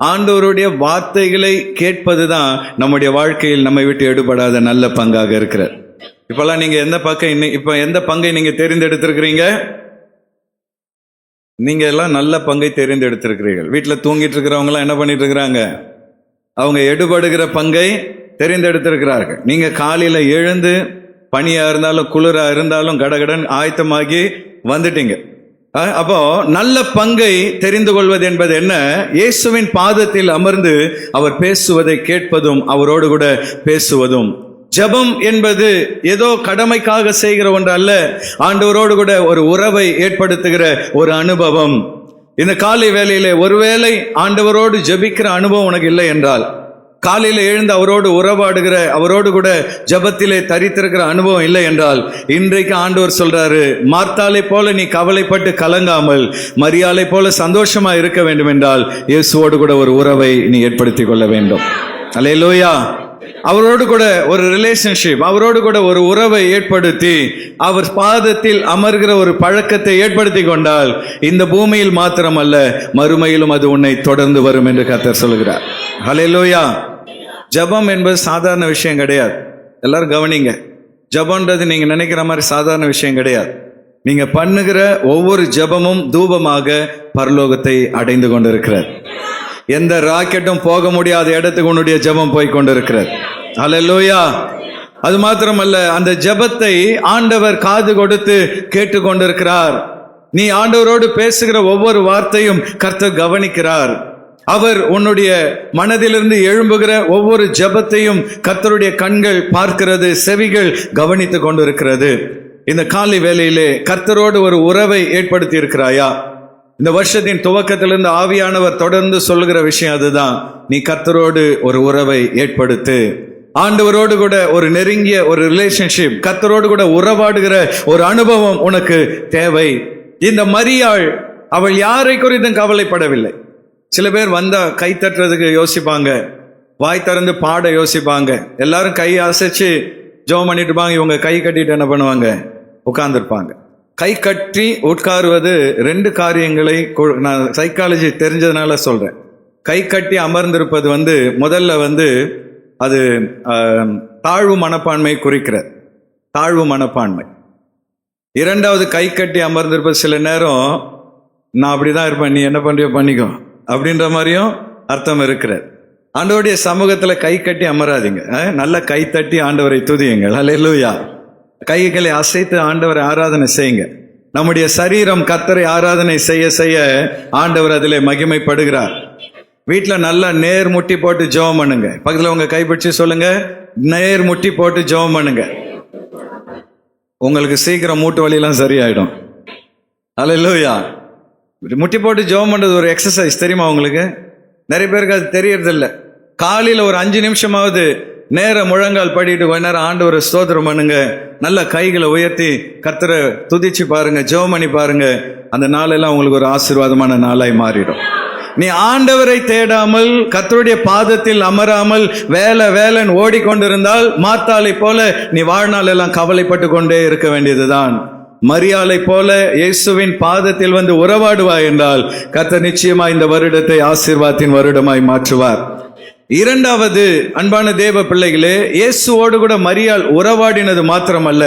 ஆண்டவருடைய வார்த்தைகளை கேட்பதுதான் நம்முடைய வாழ்க்கையில் நம்மை விட்டு எடுபடாத நல்ல பங்காக இருக்கிறது. இப்பெல்லாம் நீங்க எந்த பங்கை நீங்க தெரிந்தெடுத்திருக்கிறீங்க? நீங்க எல்லாம் நல்ல பங்கை தெரிந்தெடுத்திருக்கிறீர்கள். வீட்டில் தூங்கிட்டு இருக்கிறவங்களாம் என்ன பண்ணிட்டு இருக்கிறாங்க, அவங்க எடுபடுகிற பங்கை தெரிந்தெடுத்திருக்கிறார்கள். நீங்க காலையில எழுந்து பனியா இருந்தாலும் குளிரா இருந்தாலும் கடகடன் ஆயத்தமாகி வந்துட்டீங்க. அப்போ நல்ல பங்கை தெரிந்து கொள்வது என்பது என்ன? இயேசுவின் பாதத்தில் அமர்ந்து அவர் பேசுவதை கேட்பதும் அவரோடு கூட பேசுவதும். ஜெபம் என்பது ஏதோ கடமைக்காக செய்கிற ஒன்று அல்ல, ஆண்டவரோடு கூட ஒரு உறவை ஏற்படுத்துகிற ஒரு அனுபவம். இந்த காலை வேளையிலே ஒருவேளை ஆண்டவரோடு ஜெபிக்கிற அனுபவம் உனக்கு இல்லை என்றால், காலையில எழுந்து அவரோடு உறவாடுகிற, அவரோடு கூட ஜெபத்திலே தரித்திருக்கிற அனுபவம் இல்லை என்றால், இன்றைக்கு ஆண்டவர் சொல்றாரு, மார்த்தாளை போல நீ கவலைப்பட்டு கலங்காமல் மரியாளை போல சந்தோஷமா இருக்க வேண்டும் என்றால் இயேசுவோடு கூட ஒரு உறவை நீ ஏற்படுத்தி கொள்ள வேண்டும். அல்லேலூயா. அவரோடு கூட ஒரு ரிலேஷன்ஷிப், அவரோடு கூட ஒரு உறவை ஏற்படுத்தி அவர் பாதத்தில் அமர்கிற ஒரு பழக்கத்தை ஏற்படுத்தி கொண்டால் இந்த பூமியில் மாத்திரமல்ல மறுமையிலும் அது உன்னை தொடர்ந்து வரும் என்று கர்த்தர் சொல்கிறார். ஹல்லேலூயா. ஜெபம் என்பது சாதாரண விஷயம் கிடையாது. எல்லாரும் கவனிங்க, ஜெபம்ன்றது நீங்க நினைக்கிற மாதிரி சாதாரண விஷயம் கிடையாது. நீங்க பண்ணுகிற ஒவ்வொரு ஜெபமும் தூபமாக பரலோகத்தை அடைந்து கொண்டிருக்கிறது. எந்த ராக்கெட்டும் போக முடியாத இடத்துக்கு உன்னுடைய ஜெபம் போய் கொண்டிருக்கிறது. ஹல்லேலூயா. அது மாத்திரமல்ல, அந்த ஜெபத்தை ஆண்டவர் காது கொடுத்து கேட்டுக்கொண்டிருக்கிறார். நீ ஆண்டவரோடு பேசுகிற ஒவ்வொரு வார்த்தையும் கர்த்தர் கவனிக்கிறார். அவர் உன்னுடைய மனதிலிருந்து எழும்புகிற ஒவ்வொரு ஜெபத்தையும் கர்த்தருடைய கண்கள் பார்க்கிறது, செவிகள் கவனித்துக் கொண்டிருக்கிறது. இந்த காலை வேளையிலே கர்த்தரோடு ஒரு உறவை ஏற்படுத்தி இருக்கிறாயா? இந்த வருஷத்தின் துவக்கத்திலிருந்து ஆவியானவர் தொடர்ந்து சொல்லுகிற விஷயம் அதுதான். நீ கர்த்தரோடு ஒரு உறவை ஏற்படுத்து. ஆண்டவரோடு கூட ஒரு நெருங்கிய ஒரு ரிலேஷன்ஷிப், கர்த்தரோடு கூட உறவாடுகிற ஒரு அனுபவம் உனக்கு தேவை. இந்த மரியாள் அவள் யாரை குறித்தும் கவலைப்படவில்லை. சில பேர் வந்தா கை தட்டுறதுக்கு யோசிப்பாங்க, வாய் திறந்து பாட யோசிப்பாங்க. எல்லாரும் கை அசைச்சு ஜெபம் பண்ணிட்டு இருப்பாங்க. இவங்க கை கட்டிட்டு என்ன பண்ணுவாங்க, உட்கார்ந்துருப்பாங்க. கை கட்டி உட்காருவது ரெண்டு காரியங்களை நான் சைக்காலஜி தெரிஞ்சதுனால சொல்றேன். கை கட்டி அமர்ந்திருப்பது முதல்ல அது தாழ்வு மனப்பான்மை குறிக்கிறது, தாழ்வு மனப்பான்மை. இரண்டாவது, கை கட்டி அமர்ந்திருப்பது சில நேரம் நான் அப்படிதான் இருப்பேன், நீ என்ன பண்றியோ பண்ணிக்கோ அப்படின்ற மாதிரியும் அர்த்தம் இருக்கிறது. ஆண்டவருடைய சமூகத்துல கை கட்டி அமராதீங்க, நல்ல கை தட்டி ஆண்டவரை துதியுங்கள். அல்லேலூயா. கைகளை அசைத்து ஆண்டவரை ஆராதனை செய்யுங்க. நம்முடைய சரீரம் கர்த்தரை ஆராதனை செய்ய செய்ய ஆண்டவர் அதிலே மகிமைப்படுகிறார். வீட்டில் நல்லா நேர் முட்டி போட்டு ஜெபம் பண்ணுங்க. பக்கத்தில் உங்க கைப்பிடிச்சு சொல்லுங்க, நேர் முட்டி போட்டு ஜெபம் பண்ணுங்க. உங்களுக்கு சீக்கிரம் மூட்டு வலியெல்லாம் சரியாயிடும். அல்லேலூயா. முட்டி போட்டு ஜெபம் பண்றது ஒரு எக்ஸசைஸ் தெரியுமா உங்களுக்கு? நிறைய பேருக்கு அது தெரியறதில்ல. காலையில் ஒரு 5 நிமிஷமாவது நேர முழங்கால் படிட்டு கொஞ்ச நேரம் ஆண்டவரை ஸ்தோத்திரம் பண்ணுங்க. நல்ல கைகளை உயர்த்தி கர்த்தரை துதிச்சு பாருங்க, ஜெபம் பண்ணி பாருங்க. அந்த நாளெல்லாம் உங்களுக்கு ஒரு ஆசீர்வாதமான நாளாய் மாறிடும். நீ ஆண்டவரை தேடாமல் கர்த்தருடைய பாதத்தில் அமராமல் வேலைன்னு ஓடிக்கொண்டிருந்தால் மாத்தாளை போல நீ வாழ்நாள் எல்லாம் கவலைப்பட்டு கொண்டே இருக்க வேண்டியதுதான். மரியாளை போல இயேசுவின் பாதத்தில் வந்து உறவாடுவாய் என்றால் கர்த்தர் நிச்சயமா இந்த வருடத்தை ஆசீர்வாதத்தின் வருடமாய் மாற்றுவார். இரண்டாவது, அன்பான தேவ பிள்ளைகளே, இயேசுவோடு கூட மரியாள் உறவாடினது மாத்திரமல்ல,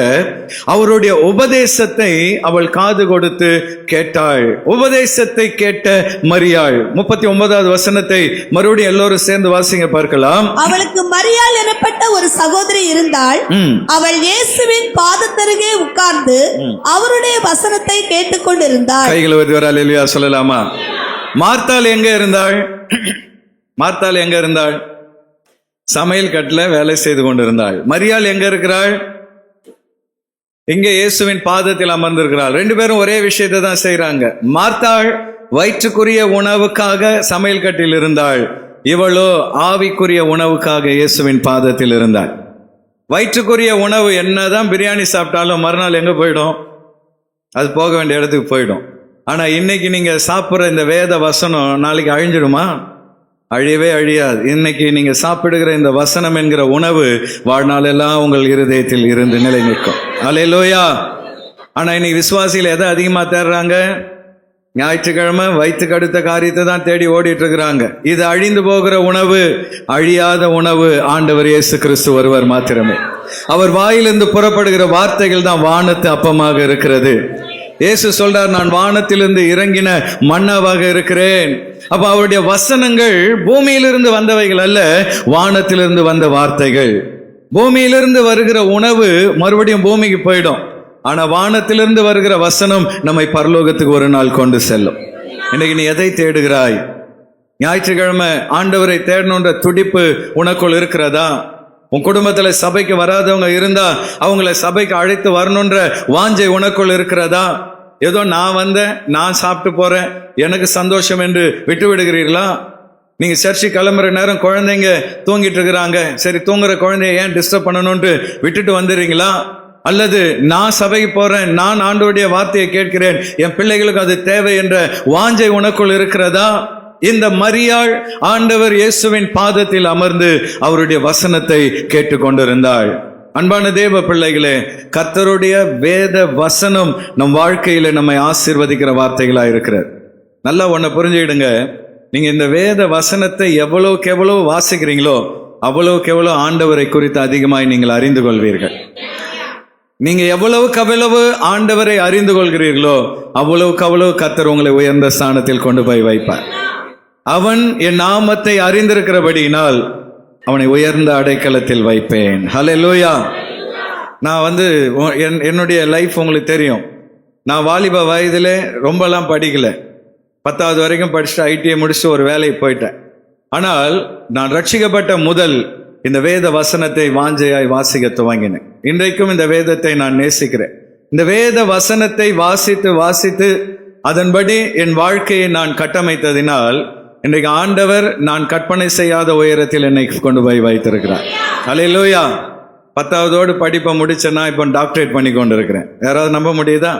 அவருடைய உபதேசத்தை அவள் காது கொடுத்து கேட்டாள். உபதேசத்தை கேட்ட மரியாள். 39வது வசனத்தை மறுபடியும் எல்லோரும் சேர்ந்து வாசிங்க பார்க்கலாம். அவளுக்கு மரியாள் எனப்பட்ட ஒரு சகோதரி இருந்தாள். அவள் இயேசுவின் பாதத்தருகே உட்கார்ந்து அவருடைய வசனத்தை கேட்டுக்கொண்டிருந்தாள். கைகளை அல்லேலூயா சொல்லலாமா? மார்த்தாள் எங்க இருந்தாள்? மார்த்தாள் எங்க இருந்தாள்? சமையல் கட்டுல வேலை செய்து கொண்டிருந்தாள். மரியாள் எங்க இருக்கிறாள்? இங்க இயேசுவின் பாதத்தில் அமர்ந்திருக்கிறாள். 2 பேரும் ஒரே விஷயத்தை தான் செய்யறாங்க. மார்த்தாள் வயிற்றுக்குரிய உணவுக்காக சமையல் கட்டில் இருந்தாள். இவளோ ஆவிக்குரிய உணவுக்காக இயேசுவின் பாதத்தில் இருந்தாள். வயிற்றுக்குரிய உணவு என்னதான் பிரியாணி சாப்பிட்டாலும் மறுநாள் எங்க போயிடும்? அது போக வேண்டிய இடத்துக்கு போயிடும். ஆனா இன்னைக்கு நீங்க சாப்பிட்ற இந்த வேத வசனம் நாளைக்கு அழிஞ்சிடுமா? அழியவே அழியாது. இன்னைக்கு நீங்க சாப்பிடுகிற இந்த வசனம் என்கிற உணவு வாழ்நாளெல்லாம் உங்கள் இருதயத்தில் இருந்து நிலை நிற்கும். அல்லேலூயா. ஆனா இன்னைக்கு விசுவாசிகள் எதை அதிகமா தேடுறாங்க? ஞாயிற்றுக்கிழமை வயிற்றுக்கு அடுத்த காரியத்தை தான் தேடி ஓடிட்டு இருக்கிறாங்க. இது அழிந்து போகிற உணவு, அழியாத உணவு ஆண்டவர் இயேசு கிறிஸ்து ஒருவர் மாத்திரமே. அவர் வாயிலிருந்து புறப்படுகிற வார்த்தைகள் தான் வானத்து அப்பமாக இருக்கிறது. இயேசு சொல்றார், நான் வானத்திலிருந்து இறங்கின மன்னாவாக இருக்கிறேன். அப்ப அவருடைய வசனங்கள் பூமியிலிருந்து வந்தவைகள் அல்ல, வானத்திலிருந்து வந்த வார்த்தைகள். பூமியிலிருந்து வருகிற உணவு மறுபடியும் பூமிக்கு போயிடும். ஆனா வானத்திலிருந்து வருகிற வசனம் நம்மை பரலோகத்துக்கு ஒரு நாள் கொண்டு செல்லும். இன்னைக்கு நீ எதை தேடுகிறாய்? ஞாயிற்றுக்கிழமை ஆண்டவரை தேடணுன்ற துடிப்பு உனக்குள் இருக்கிறதா? உன் குடும்பத்துல சபைக்கு வராதவங்க இருந்தா அவங்கள சபைக்கு அழைத்து வரணுன்ற வாஞ்சை உனக்குள் இருக்கிறதா? ஏதோ நான் வந்தேன், நான் சாப்பிட்டு போறேன், எனக்கு சந்தோஷம் என்று விட்டு விடுகிறீர்களா? நீங்க சர்ச்சை கிளம்புற நேரம் குழந்தைங்க தூங்கிட்டு இருக்கிறாங்க, சரி தூங்குற குழந்தைய ஏன் டிஸ்டர்ப் பண்ணணும்ட்டு விட்டுட்டு வந்துடுறீங்களா? அல்லது நான் சபைக்கு போறேன், நான் ஆண்டவருடைய வார்த்தையை கேட்கிறேன், என் பிள்ளைகளுக்கு அது தேவை என்ற வாஞ்சை உனக்குள் இருக்கிறதா? இந்த மரியாள் ஆண்டவர் இயேசுவின் பாதத்தில் அமர்ந்து அவருடைய வசனத்தை கேட்டுக்கொண்டிருந்தாள். அன்பான தேவ பிள்ளைகளே, கர்த்தருடைய வேத வசனம் நம் வாழ்க்கையில நம்மை ஆசீர்வதிக்கிற வார்த்தைகளா இருக்கிறது. நல்லா ஒன்ன புரிஞ்சுக்கிடுங்க, நீங்க இந்த வேத வசனத்தை எவ்வளவுக்கு எவ்வளவு வாசிக்கிறீங்களோ அவ்வளவுக்கு எவ்வளவு ஆண்டவரை குறித்து அதிகமாய் நீங்கள் அறிந்து கொள்வீர்கள். நீங்க எவ்வளவுக்கு அவ்வளவு ஆண்டவரை அறிந்து கொள்கிறீர்களோ அவ்வளவுக்கு அவ்வளவு கர்த்தர் உங்களை உயர்ந்த ஸ்தானத்தில் கொண்டு போய் வைப்பார். அவன் என் நாமத்தை அறிந்திருக்கிறபடியினால் அவனை உயர்ந்த அடைக்கலத்தில் வைப்பேன். ஹல்லேலூயா. நான் என்னுடைய லைஃப் உங்களுக்கு தெரியும். நான் வாலிப வயதிலே ரொம்பலாம் படிக்கல. 10வது வரைக்கும் படிச்சுட்டு ஐடிஐ முடிச்சுட்டு ஒரு வேலைக்கு போயிட்டேன். ஆனால் நான் ரட்சிக்கப்பட்ட முதல் இந்த வேத வசனத்தை வாஞ்சையாய் வாசிக்க துவங்கினேன். இன்றைக்கும் இந்த வேதத்தை நான் நேசிக்கிறேன். இந்த வேத வசனத்தை வாசித்து அதன்படி என் வாழ்க்கையை நான் கட்டமைத்ததினால் இன்றைக்கு ஆண்டவர் நான் கற்பனை செய்யாத உயரத்தில் என்னை கொண்டு போய் வைத்திருக்கிறார். அல்லேலூயா. 10வதோடு படிப்பை முடிச்சேன்னா இப்போ டாக்டரேட் பண்ணி கொண்டு இருக்கிறேன். யாராவது நம்ப முடியுதா?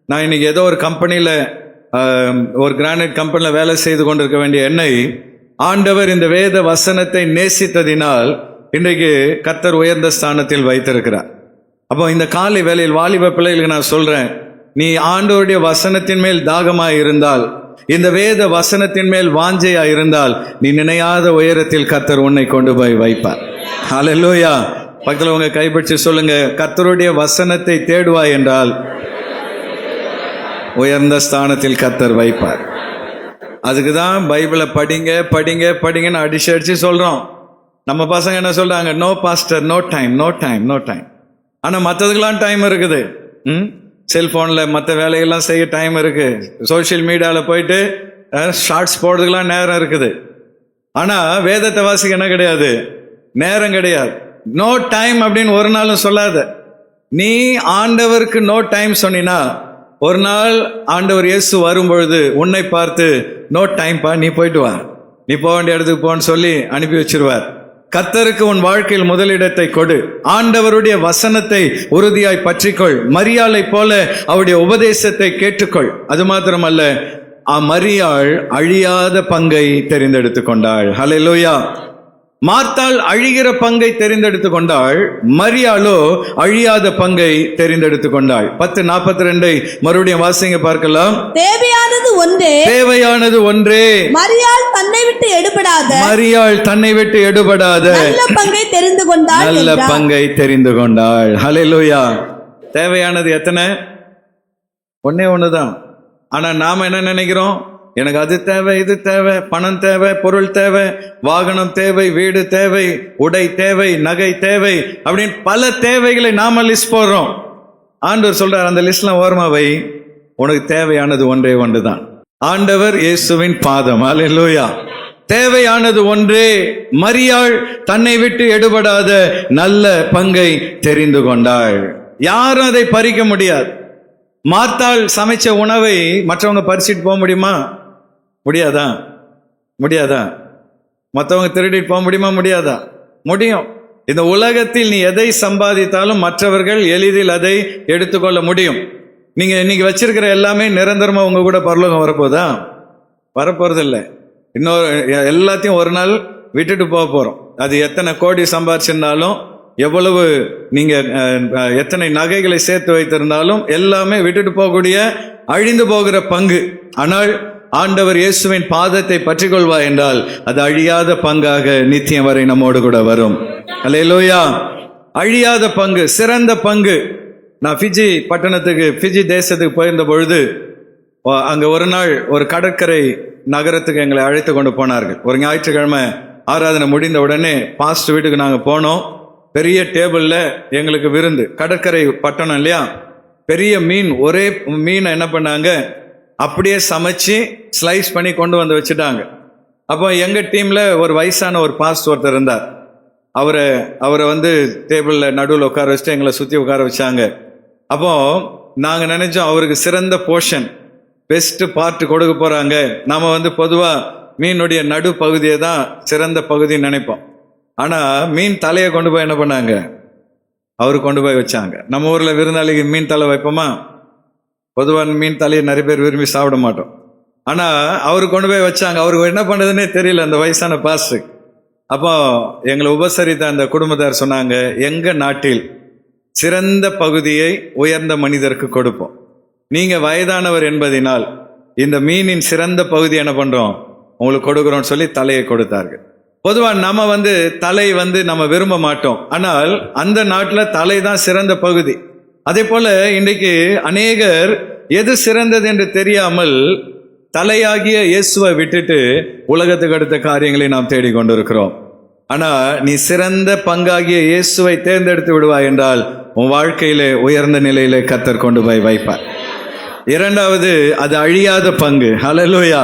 நான் இன்னைக்கு ஏதோ ஒரு கம்பெனியில், ஒரு கிரானைட் கம்பெனியில் வேலை செய்து கொண்டிருக்க வேண்டிய என்னை ஆண்டவர் இந்த வேத வசனத்தை நேசித்ததினால் இன்றைக்கு கர்த்தர் உயர்ந்த ஸ்தானத்தில் வைத்திருக்கிறார். அப்போ இந்த காலை வேளையில் வாலிப பிள்ளைகளுக்கு நான் சொல்றேன், நீ ஆண்டவருடைய வசனத்தின் மேல் தாகமாய் இருந்தால், இந்த வேத வசனத்தின் மேல் வாஞ்சையா இருந்தால், நீ நினையாத உயரத்தில் கர்த்தர் உன்னை கொண்டு போய் வைப்பார். ஹல்லேலூயா. பக்கத்துல உங்க கைப்பிடிச்சு சொல்லுங்க, கர்த்தருடைய வசனத்தை தேடுவாய் என்றால் உயர்ந்த ஸ்தானத்தில் கர்த்தர் வைப்பார். அதுக்கு தான் பைபிளை படிங்கன்னு அடிச்சு சொல்றோம். நம்ம பசங்க என்ன சொல்றாங்க? நோ பாஸ்டர், நோ டைம். ஆனா மற்றதுக்கெல்லாம் டைம் இருக்குது. செல்போன்ல மற்ற வேலைகள்லாம் செய்ய டைம் இருக்கு. சோசியல் மீடியாவில் போயிட்டு ஷார்ட்ஸ் போடுறதுக்கெல்லாம் நேரம் இருக்குது. ஆனா வேதத்தை வாசிக்க என்ன கிடையாது? நேரம் கிடையாது. நோ டைம் அப்படின்னு ஒரு நாளும் சொல்லாத. நீ ஆண்டவருக்கு நோ டைம் சொன்னா ஒரு நாள் ஆண்டவர் இயேசு வரும்பொழுது உன்னை பார்த்து நோ டைம் பா, நீ போயிட்டு வா, நீ போக வேண்டிய இடத்துக்கு போன்னு சொல்லி அனுப்பி வச்சிருவார். கர்த்தருக்கு உன் வாழ்க்கையில் முதலிடத்தை கொடு. ஆண்டவருடைய வசனத்தை உறுதியாய் பற்றிக்கொள். மரியாளை போல அவருடைய உபதேசத்தை கேட்டுக்கொள். அது மாத்திரமல்ல, மரியாள் அழியாத பங்கை தெரிந்தெடுத்து கொண்டாள். ஹல்லேலூயா. மார்த்தாள் அழிகிற பங்கை தெரிந்தெடுத்து கொண்டாள், மரியாளோ அழியாத பங்கை தெரிந்தெடுத்து கொண்டாள். 10:42 மறுபடியும் வாசிங்க பார்க்கலாம். தேவையானது ஒன்றே, தேவையானது ஒன்றே, மரியாள் தன்னை விட்டு எடுபடாத, மரியாள் தன்னை விட்டு எடுபடாத நல்ல பங்கை தெரிந்து கொண்டாள் நல்ல என்றார். பங்கை தெரிந்து கொண்டாள். ஹல்லேலூயா. தேவையானது எத்தனை? ஒன்னே ஒண்ணுதான். ஆனா நாம என்ன நினைக்கிறோம்? எனக்கு அது தேவை, இது தேவை, பணம் தேவை, பொருள் தேவை, வாகனம் தேவை, வீடு தேவை, உடை தேவை, நகை தேவை, அப்படின்னு பல தேவைகளை நாம லிஸ்ட் போடுறோம். ஆண்டவர் சொல்றார், அந்த லிஸ்ட்லாம் ஓரமா வை, உனக்கு தேவையானது ஒன்றே ஒன்றுதான். ஆண்டவர் இயேசுவின் பாதம். அல்லேலூயா. தேவையானது ஒன்றே, மரியாள் தன்னை விட்டு எடுபடாத நல்ல பங்கை தெரிந்து கொண்டாள். யாரும் அதை பறிக்க முடியாது. மார்த்தாள் சமைச்ச உணவை மற்றவங்க பறிச்சிட்டு போக முடியுமா? முடியாதா? முடியாதா? மற்றவங்க திருடிட்டு போக முடியுமா? முடியாதா? முடியும். இந்த உலகத்தில் நீ எதை சம்பாதித்தாலும் மற்றவர்கள் எளிதில் அதை எடுத்துக்கொள்ள முடியும். நீங்க இன்னைக்கு வச்சிருக்கிற எல்லாமே நிரந்தரமா உங்க கூட பரலோகம் வரப்போதா? வரப்போறது இல்லை. இன்னொரு எல்லாத்தையும் ஒரு நாள் விட்டுட்டு போக போறோம். அது எத்தனை கோடி சம்பாதிச்சிருந்தாலும், எவ்வளவு நீங்க எத்தனை நகைகளை சேர்த்து வைத்திருந்தாலும் எல்லாமே விட்டுட்டு போகக்கூடிய அழிந்து போகிற பங்கு. ஆனால் ஆண்டவர் இயேசுவின் பாதத்தை பற்றிக் கொள்வா என்றால் அது அழியாத பங்காக நித்தியம் வரை நம்மோடு கூட வரும். அல்லேலூயா. அழியாத பங்கு, சிறந்த பங்கு. நான் ஃபிஜி தேசத்துக்கு போயிருந்த பொழுது அங்க ஒரு நாள் ஒரு கடற்கரை நகரத்துக்கு எங்களை அழைத்து கொண்டு போனார்கள். ஒரு ஞாயிற்றுக்கிழமை ஆராதனை முடிந்த உடனே பாஸ்ட் வீட்டுக்கு நாங்கள் போனோம். பெரிய டேபிள்ல எங்களுக்கு விருந்து. கடற்கரை பட்டணம் இல்லையா, பெரிய மீன், ஒரே மீனை என்ன பண்ணாங்க, அப்படியே சமைச்சு ஸ்லைஸ் பண்ணி கொண்டு வந்து வச்சுட்டாங்க. அப்போ எங்க டீம்ல ஒரு வயசான ஒரு பாஸ்ட் ஒருத்தர் இருந்தார். அவரை வந்து டேபிள்ல நடுவில் உட்கார வச்சுட்டு எங்களை சுத்தி உட்கார வச்சாங்க. அப்போ நாங்க நினைச்சோம் அவருக்கு சிறந்த போர்ஷன், பெஸ்ட் பார்ட் கொடுக்க போறாங்க. நாம வந்து பொதுவா மீனுடைய நடு பகுதியை தான் சிறந்த பகுதின்னு நினைப்போம். ஆனா மீன் தலையை கொண்டு போய் என்ன பண்ணாங்க, அவரு கொண்டு போய் வச்சாங்க. நம்ம ஊர்ல விருந்தாளிக்கு மீன் தலை வைப்போமா? பொதுவான மீன் தலையை நிறைய பேர் விரும்பி சாப்பிட மாட்டோம். ஆனா அவரு கொண்டு போய் வச்சாங்க. அவருக்கு என்ன பண்றதுன்னே தெரியல அந்த வயசான பாஸ்டர். அப்போ எங்களை உபசரித்த அந்த குடும்பத்தார் சொன்னாங்க, எங்க நாட்டில் சிறந்த பகுதியை உயர்ந்த மனிதருக்கு கொடுப்போம். நீங்க வயதானவர் என்பதினால் இந்த மீனின் சிறந்த பகுதி என்ன பண்றோம், உங்களுக்கு கொடுக்குறோம்னு சொல்லி தலையை கொடுத்தார்கள். பொதுவா நம்ம வந்து தலை வந்து நம்ம விரும்ப மாட்டோம். ஆனால் அந்த நாட்டில் தலை தான் சிறந்த பகுதி. அதே போல இன்றைக்கு அநேகர் எது சிறந்தது என்று தெரியாமல் தலையாகிய இயேசுவை விட்டுட்டு உலகத்துக்கு அடுத்த காரியங்களை நாம் தேடிக்கொண்டிருக்கிறோம். ஆனா நீ சிறந்த பங்காகிய இயேசுவை தேர்ந்தெடுத்து விடுவாய் என்றால் உன் வாழ்க்கையிலே உயர்ந்த நிலையிலே கர்த்தர் கொண்டு போய் வைப்பார். இரண்டாவது, அது அழியாத பங்கு. ஹல்லேலூயா.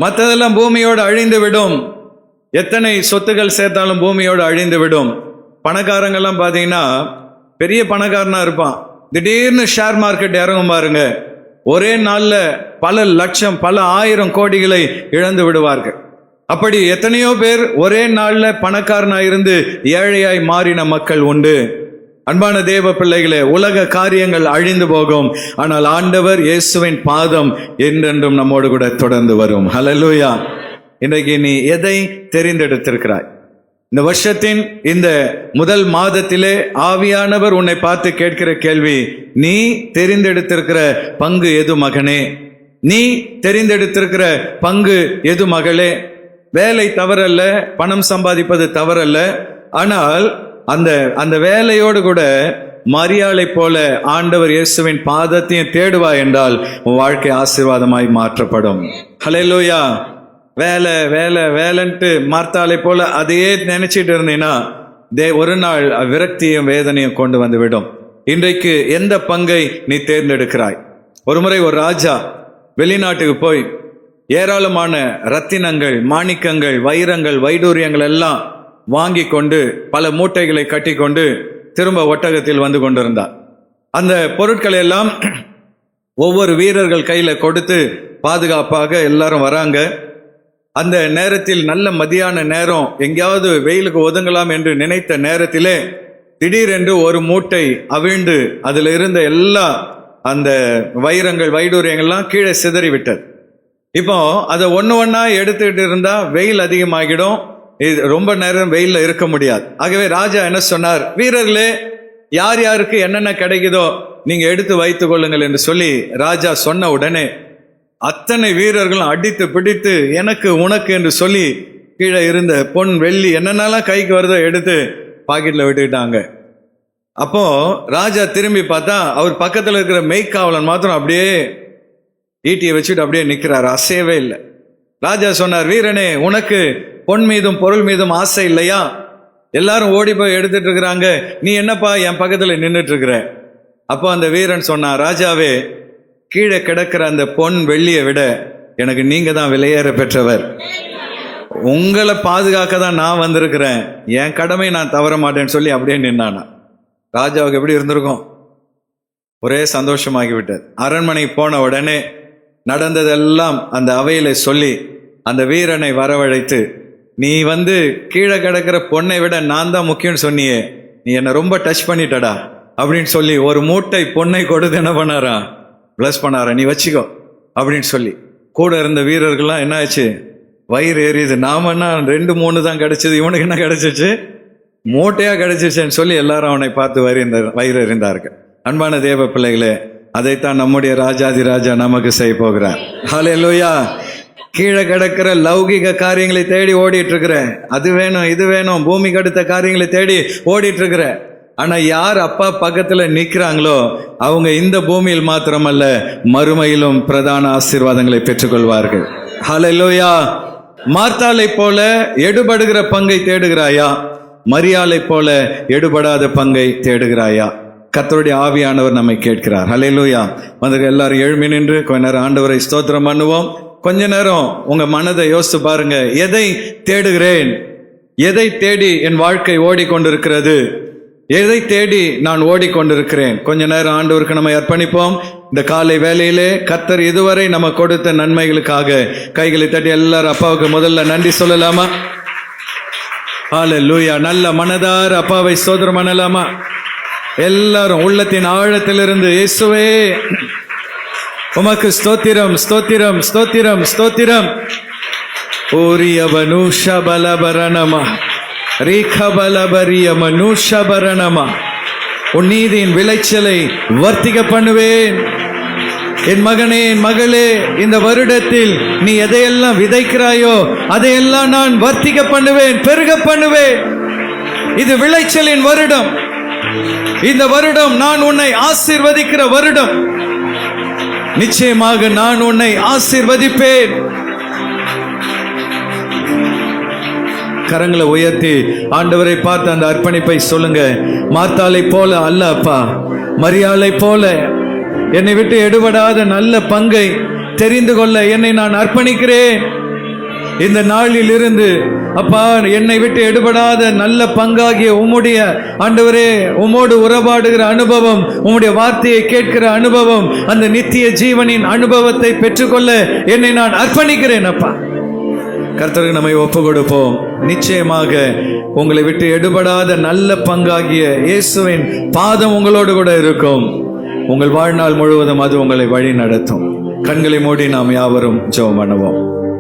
மற்றதெல்லாம் பூமியோடு அழிந்து விடும். எத்தனை சொத்துக்கள் சேர்த்தாலும் பூமியோடு அழிந்து விடும். பணக்காரங்கெல்லாம் பார்த்தீங்கன்னா பெரிய பணக்காரனா இருப்பான், திடீர்னு ஷேர் மார்க்கெட் இறங்கும் பாருங்க, ஒரே நாள்ல பல லட்சம் பல ஆயிரம் கோடிகளை இழந்து விடுவார்கள். அப்படி எத்தனையோ பேர் ஒரே நாள்ல பணக்காரனா இருந்து ஏழையாய் மாறின மக்கள் உண்டு. அன்பான தேவ பிள்ளைகளே, உலக காரியங்கள் அழிந்து போகும், ஆனால் ஆண்டவர் இயேசுவின் பாதம் என்றென்றும் நம்மோடு கூட தொடர்ந்து வரும். ஹல்லேலூயா. இன்றைக்கு நீ எதை தெரிந்தெடுத்திருக்கிறாய்? இந்த வருஷத்தின் இந்த முதல் மாதத்திலே ஆவியானவர் உன்னை பார்த்து கேட்கிற கேள்வி, நீ தெரிந்தெடுத்திருக்கிற பங்கு எது மகனே? நீ தெரிந்தெடுத்திருக்கிற பங்கு எது மகளே? வேலை தவறல்ல, பணம் சம்பாதிப்பது தவறல்ல. ஆனால் அந்த வேலையோடு கூட மரியாளை போல ஆண்டவர் இயேசுவின் பாதத்தையும் தேடுவா என்றால் உன் வாழ்க்கை ஆசீர்வாதமாய் மாற்றப்படும். ஹல்லேலூயா. வேலை வேலை வேலைன்ட்டு மார்த்தாளை போல அதையே நினைச்சிட்டு இருந்தீங்கன்னா ஒரு நாள் விரக்தியும் வேதனையும் கொண்டு வந்து விடும். இன்றைக்கு எந்த பங்கை நீ தேர்ந்தெடுக்கிறாய்? ஒரு முறை ஒரு ராஜா வெளிநாட்டுக்கு போய் ஏராளமான ரத்தினங்கள், மாணிக்கங்கள், வைரங்கள், வைடூரியங்கள் எல்லாம் வாங்கி கொண்டு பல மூட்டைகளை கட்டி கொண்டு திரும்ப ஒட்டகத்தில் வந்து கொண்டிருந்தார். அந்த பொருட்களை எல்லாம் ஒவ்வொரு வீரர்கள் கையில கொடுத்து பாதுகாப்பாக எல்லாரும் வராங்க. அந்த நேரத்தில் நல்ல மதியான நேரம், எங்கேயாவது வெயிலுக்கு ஒதுங்கலாம் என்று நினைத்த நேரத்திலே திடீரென்று ஒரு மூட்டை அவிழ்ந்து அதில் இருந்த எல்லா அந்த வைரங்கள் வைடூரியங்கள்லாம் கீழே சிதறி விட்டது. இப்போ அதை ஒன்னா எடுத்துக்கிட்டு இருந்தா வெயில் அதிகமாகிடும், இது ரொம்ப நேரம் வெயில்ல இருக்க முடியாது. ஆகவே ராஜா என்ன சொன்னார், வீரர்களே யார் யாருக்கு என்னென்ன கிடைக்குதோ நீங்க எடுத்து வைத்துக் கொள்ளுங்கள் என்று சொல்லி ராஜா சொன்ன உடனே அத்தனை வீரர்களும் அடித்து பிடித்து எனக்கு உனக்கு என்று சொல்லி கீழே இருந்த பொன் வெள்ளி என்னென்னலாம் கைக்கு வருதோ எடுத்து பாக்கெட்ல விட்டுக்கிட்டாங்க. அப்போ ராஜா திரும்பி பார்த்தா அவர் பக்கத்தில் இருக்கிற மெய்க்காவலன் மாத்திரம் அப்படியே ஈட்டியை வச்சுட்டு அப்படியே நிற்கிறார், அசையவே இல்லை. ராஜா சொன்னார், வீரனே உனக்கு பொன் மீதும் பொருள் மீதும் ஆசை இல்லையா? எல்லாரும் ஓடி போய் எடுத்துட்டு இருக்கிறாங்க, நீ என்னப்பா என் பக்கத்துல நின்றுட்டு இருக்கிற? அப்போ அந்த வீரன் சொன்னான், ராஜாவே கீழே கிடக்கிற அந்த பொன் வெள்ளியை விட எனக்கு நீங்க தான் விலையேற பெற்றவர். உங்களை பாதுகாக்க தான் நான் வந்திருக்கிறேன், என் கடமை நான் தவற மாட்டேன்னு சொல்லி அப்படியே நின்னானா. ராஜாவுக்கு எப்படி இருந்திருக்கும்? ஒரே சந்தோஷமாகிவிட்டது. அரண்மனை போன உடனே நடந்ததெல்லாம் அந்த அவையில சொல்லி அந்த வீரனை வரவழைத்து, நீ கீழே கிடக்கிற பொண்ணை விட நான் தான் முக்கியம்னு சொன்னியே, நீ என்னை ரொம்ப டச் பண்ணிட்டடா அப்படின்னு சொல்லி ஒரு மூட்டை பொண்ணை கொடுத்து என்ன பண்ணாரா, பிளஸ் பண்ணாரா, நீ வச்சுக்கோ அப்படின்னு சொல்லி. கூட இருந்த வீரர்கள்லாம் என்ன ஆச்சு, வயிறு எரியுது, நாமன்னா 2-3 தான் கிடைச்சது, இவனுக்கு என்ன கிடைச்சிச்சு, மூட்டையா கிடைச்சிச்சுன்னு சொல்லி எல்லாரும் அவனை பார்த்து வயிறு எறிந்தார்கள். அன்பான தேவ பிள்ளைகளே, அதைத்தான் நம்முடைய ராஜாதி ராஜா நமக்கு செய்ய போகிறார். ஹல்லேலூயா. கீழே கிடக்கிற லௌகிக காரியங்களை தேடி ஓடிட்டு இருக்கிற, அது வேணும் இது வேணும் பூமிக்கு அடுத்த காரியங்களை தேடி ஓடிட்டு இருக்கிற, ஆனா யார் அப்பா பக்கத்துல நிக்கிறாங்களோ அவங்க இந்த பூமியில் மாத்திரமல்ல மறுமையிலும் பிரதான ஆசீர்வாதங்களை பெற்றுக்கொள்வார்கள். ஹல்லேலூயா. மார்த்தாளை போல எடுபடுகிற பங்கை தேடுகிறாயா, மரியாளை போல எடுபடாத பங்கை தேடுகிறாயா? கர்த்தருடைய ஆவியானவர் நம்மை கேட்கிறார். ஹல்லேலூயா. எல்லாரும் எழும்பி நின்று கொஞ்ச நேரம் ஆண்டவரை ஸ்தோத்திரம் பண்ணுவோம். கொஞ்ச நேரம் உங்க மனதை யோசித்து பாருங்க, எதை தேடுகிறேன், எதை தேடி என் வாழ்க்கை ஓடிக்கொண்டிருக்கிறது, எதை தேடி நான் ஓடிக்கொண்டிருக்கிறேன்? கொஞ்ச நேரம் ஆண்டவருக்கு நம்ம அர்ப்பணிப்போம். இந்த காலை வேளையிலே கர்த்தர் இதுவரை நம்ம கொடுத்த நன்மைகளுக்காக கைகளை தட்டி எல்லாரும் அப்பாவுக்கு முதல்ல நன்றி சொல்லலாமா? ஹல்லேலூயா. நல்ல மனதார் அப்பாவை ஸ்தோத்திரம் பண்ணலாமா? எல்லாரும் உள்ளத்தின் ஆழத்திலிருந்து, இயேசுவே உமக்கு ஸ்தோத்திரம் ஸ்தோத்திரம் ஸ்தோத்திரம் ஸ்தோத்திரம். ஓரியவனு ஷபலபரணமா ரீகபலபரிய மனுஷபரணமா. உன் நீதியின் விளைச்சலை வர்த்திக்க பண்ணுவேன். என் மகனே என் மகளே, இந்த வருடத்தில் நீ எதையெல்லாம் விதைக்கிறாயோ அதையெல்லாம் நான் வர்த்திக்க பண்ணுவேன், பெருக பண்ணுவேன். இது விளைச்சலின் வருடம். இந்த வருடம் நான் உன்னை ஆசீர்வதிக்கிற வருடம். நிச்சயமாக நான் உன்னை ஆசீர்வதிப்பேன். கரங்களை உயர்த்தி ஆண்டவரை பார்த்து அந்த அர்ப்பணிப்பை சொல்லுங்க. மார்த்தாளை போல அல்ல அப்பா, மரியாளை போல என்னை விட்டு எடுபடாத நல்ல பங்கை தெரிந்து கொள்ள என்னை நான் அர்ப்பணிக்கிறேன். இந்த நாளில் இருந்து அப்பா என்னை விட்டு எடுபடாத நல்ல பங்காகிய உம்முடைய ஆண்டவரே உம்மோடு உறவாடுகிற அனுபவம், உம்முடைய வார்த்தையை கேட்கிற அனுபவம், அந்த நித்திய ஜீவனின் அனுபவத்தை பெற்றுக்கொள்ள என்னை நான் அர்ப்பணிக்கிறேன் அப்பா. கர்த்தருக்கு நம்மை ஒப்பு கொடுப்போம். நிச்சயமாக உங்களை விட்டு எடுபடாத நல்ல பங்காகிய இயேசுவின் பாதம் உங்களோடு கூட இருக்கும். உங்கள் வாழ்நாள் முழுவதும் அது உங்களை வழி நடத்தும். கண்களை மூடி நாம் யாவரும் ஜெபம் பண்ணுவோம்.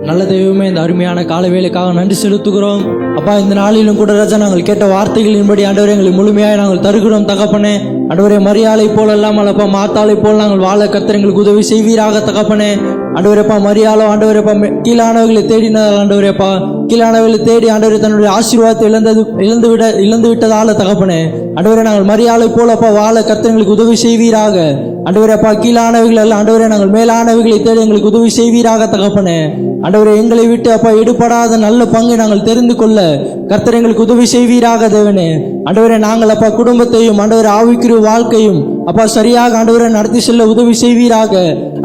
நல்ல தெய்வமே, இந்த அருமையான கால வேலைக்காக நன்றி செலுத்துகிறோம் அப்பா. இந்த நாளிலும் கூட ராஜா நாங்கள் கேட்ட வார்த்தைகளின்படி ஆண்டவரே எங்களை முழுமையாக நாங்கள் தருகிறோம் தகப்பனே. ஆண்டவரே மரியாளை போல இல்லாமல் அப்பா மாத்தாளை போல் நாங்கள் வாழ கர்த்தர் எங்களுக்கு உதவி செய்வீராக தகப்பனே. ஆண்டவரேப்பா மரியாளோ ஆண்டவரேப்பா கீழானவர்களை தேடினதால் ஆண்டவரேப்பா கீழானவர்களை தேடி ஆண்டவரே தன்னுடைய ஆசீர்வாதத்தை இழந்து விட்டதால தகப்பனே. ஆண்டவரே நாங்கள் மரியாளை போல அப்பா வாழ கர்த்தர் எங்களுக்கு உதவி செய்வீராக. ஆண்டவரேப்பா கீழானவைகள் அல்ல ஆண்டவரே நாங்கள் மேலானவைகளை தேடி எங்களுக்கு உதவி செய்வீராக தகப்பனே. ஆண்டவரே எங்களை விட்டு அப்பா எடுபடாத நல்ல பங்கை நாங்கள் தெரிந்து கொள்ள கர்த்தர் எங்களுக்கு உதவி செய்வீராக தேவனே. ஆண்டவரே நாங்கள் அப்பா குடும்பத்தையும் ஆண்டவரே ஆவிக்குரிய வாழ்க்கையும் அப்பா சரியாக ஆண்டவரே நடத்தி செல்ல உதவி செய்வீராக.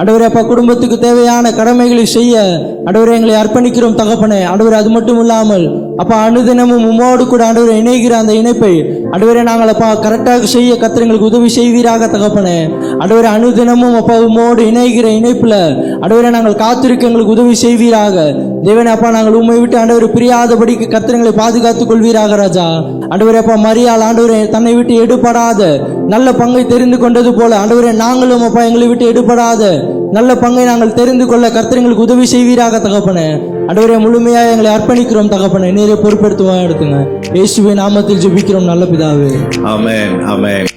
ஆண்டவரே அப்பா குடும்பத்துக்கு தேவையான கடமைகளை செய்ய ஆண்டவரே எங்களை அர்ப்பணிக்கிறோம் தகப்பனே. ஆண்டவரே அது மட்டும் இல்லாமல் அப்பா அனுதினமும் உம்மோடு கூட ஆண்டவரை இணைகிற அந்த இணைப்பை ஆண்டவரே நாங்கள் அப்பா கரெக்டாக செய்ய கர்த்தர் எங்களுக்கு உதவி செய்வீராக தகப்பனே. ஆண்டவரே அனுதினமும் அப்பா உம்மோடு இணைகிற இணைப்புல ஆண்டவரே நாங்கள் காத்திருக்க எங்களுக்கு உதவி செய்வீராக தேவனே. அப்பா நாங்கள் உம்மை விட்டு ஆண்டவரை பிரியாதபடிக்கு கர்த்தர் எங்களை பாதுகாத்துக் கொள்வீராக ராஜா. ஆண்டவரே அப்பா மரியாள் ஆண்டவரே தன்னை விட்டு எடுபடாத நல்ல பங்கை தெரிந்து கொண்டது போல ஆண்டவரே நாங்களும் அப்பா எங்களை விட்டு எடுபடாத நல்ல பங்கை நாங்கள் தெரிந்து கொள்ள கர்த்தர் எங்களுக்கு உதவி செய்வீராக தகப்பனே. ஆண்டவரே முழுமையாக எங்களை அர்ப்பணிக்கிறோம் தகப்பனே. நீரே பொறுப்பெடுத்து எடுத்துங்க. இயேசுவின் நாமத்தில் ஜெபிக்கிறோம் நல்ல பிதாவே. ஆமென் ஆமென்.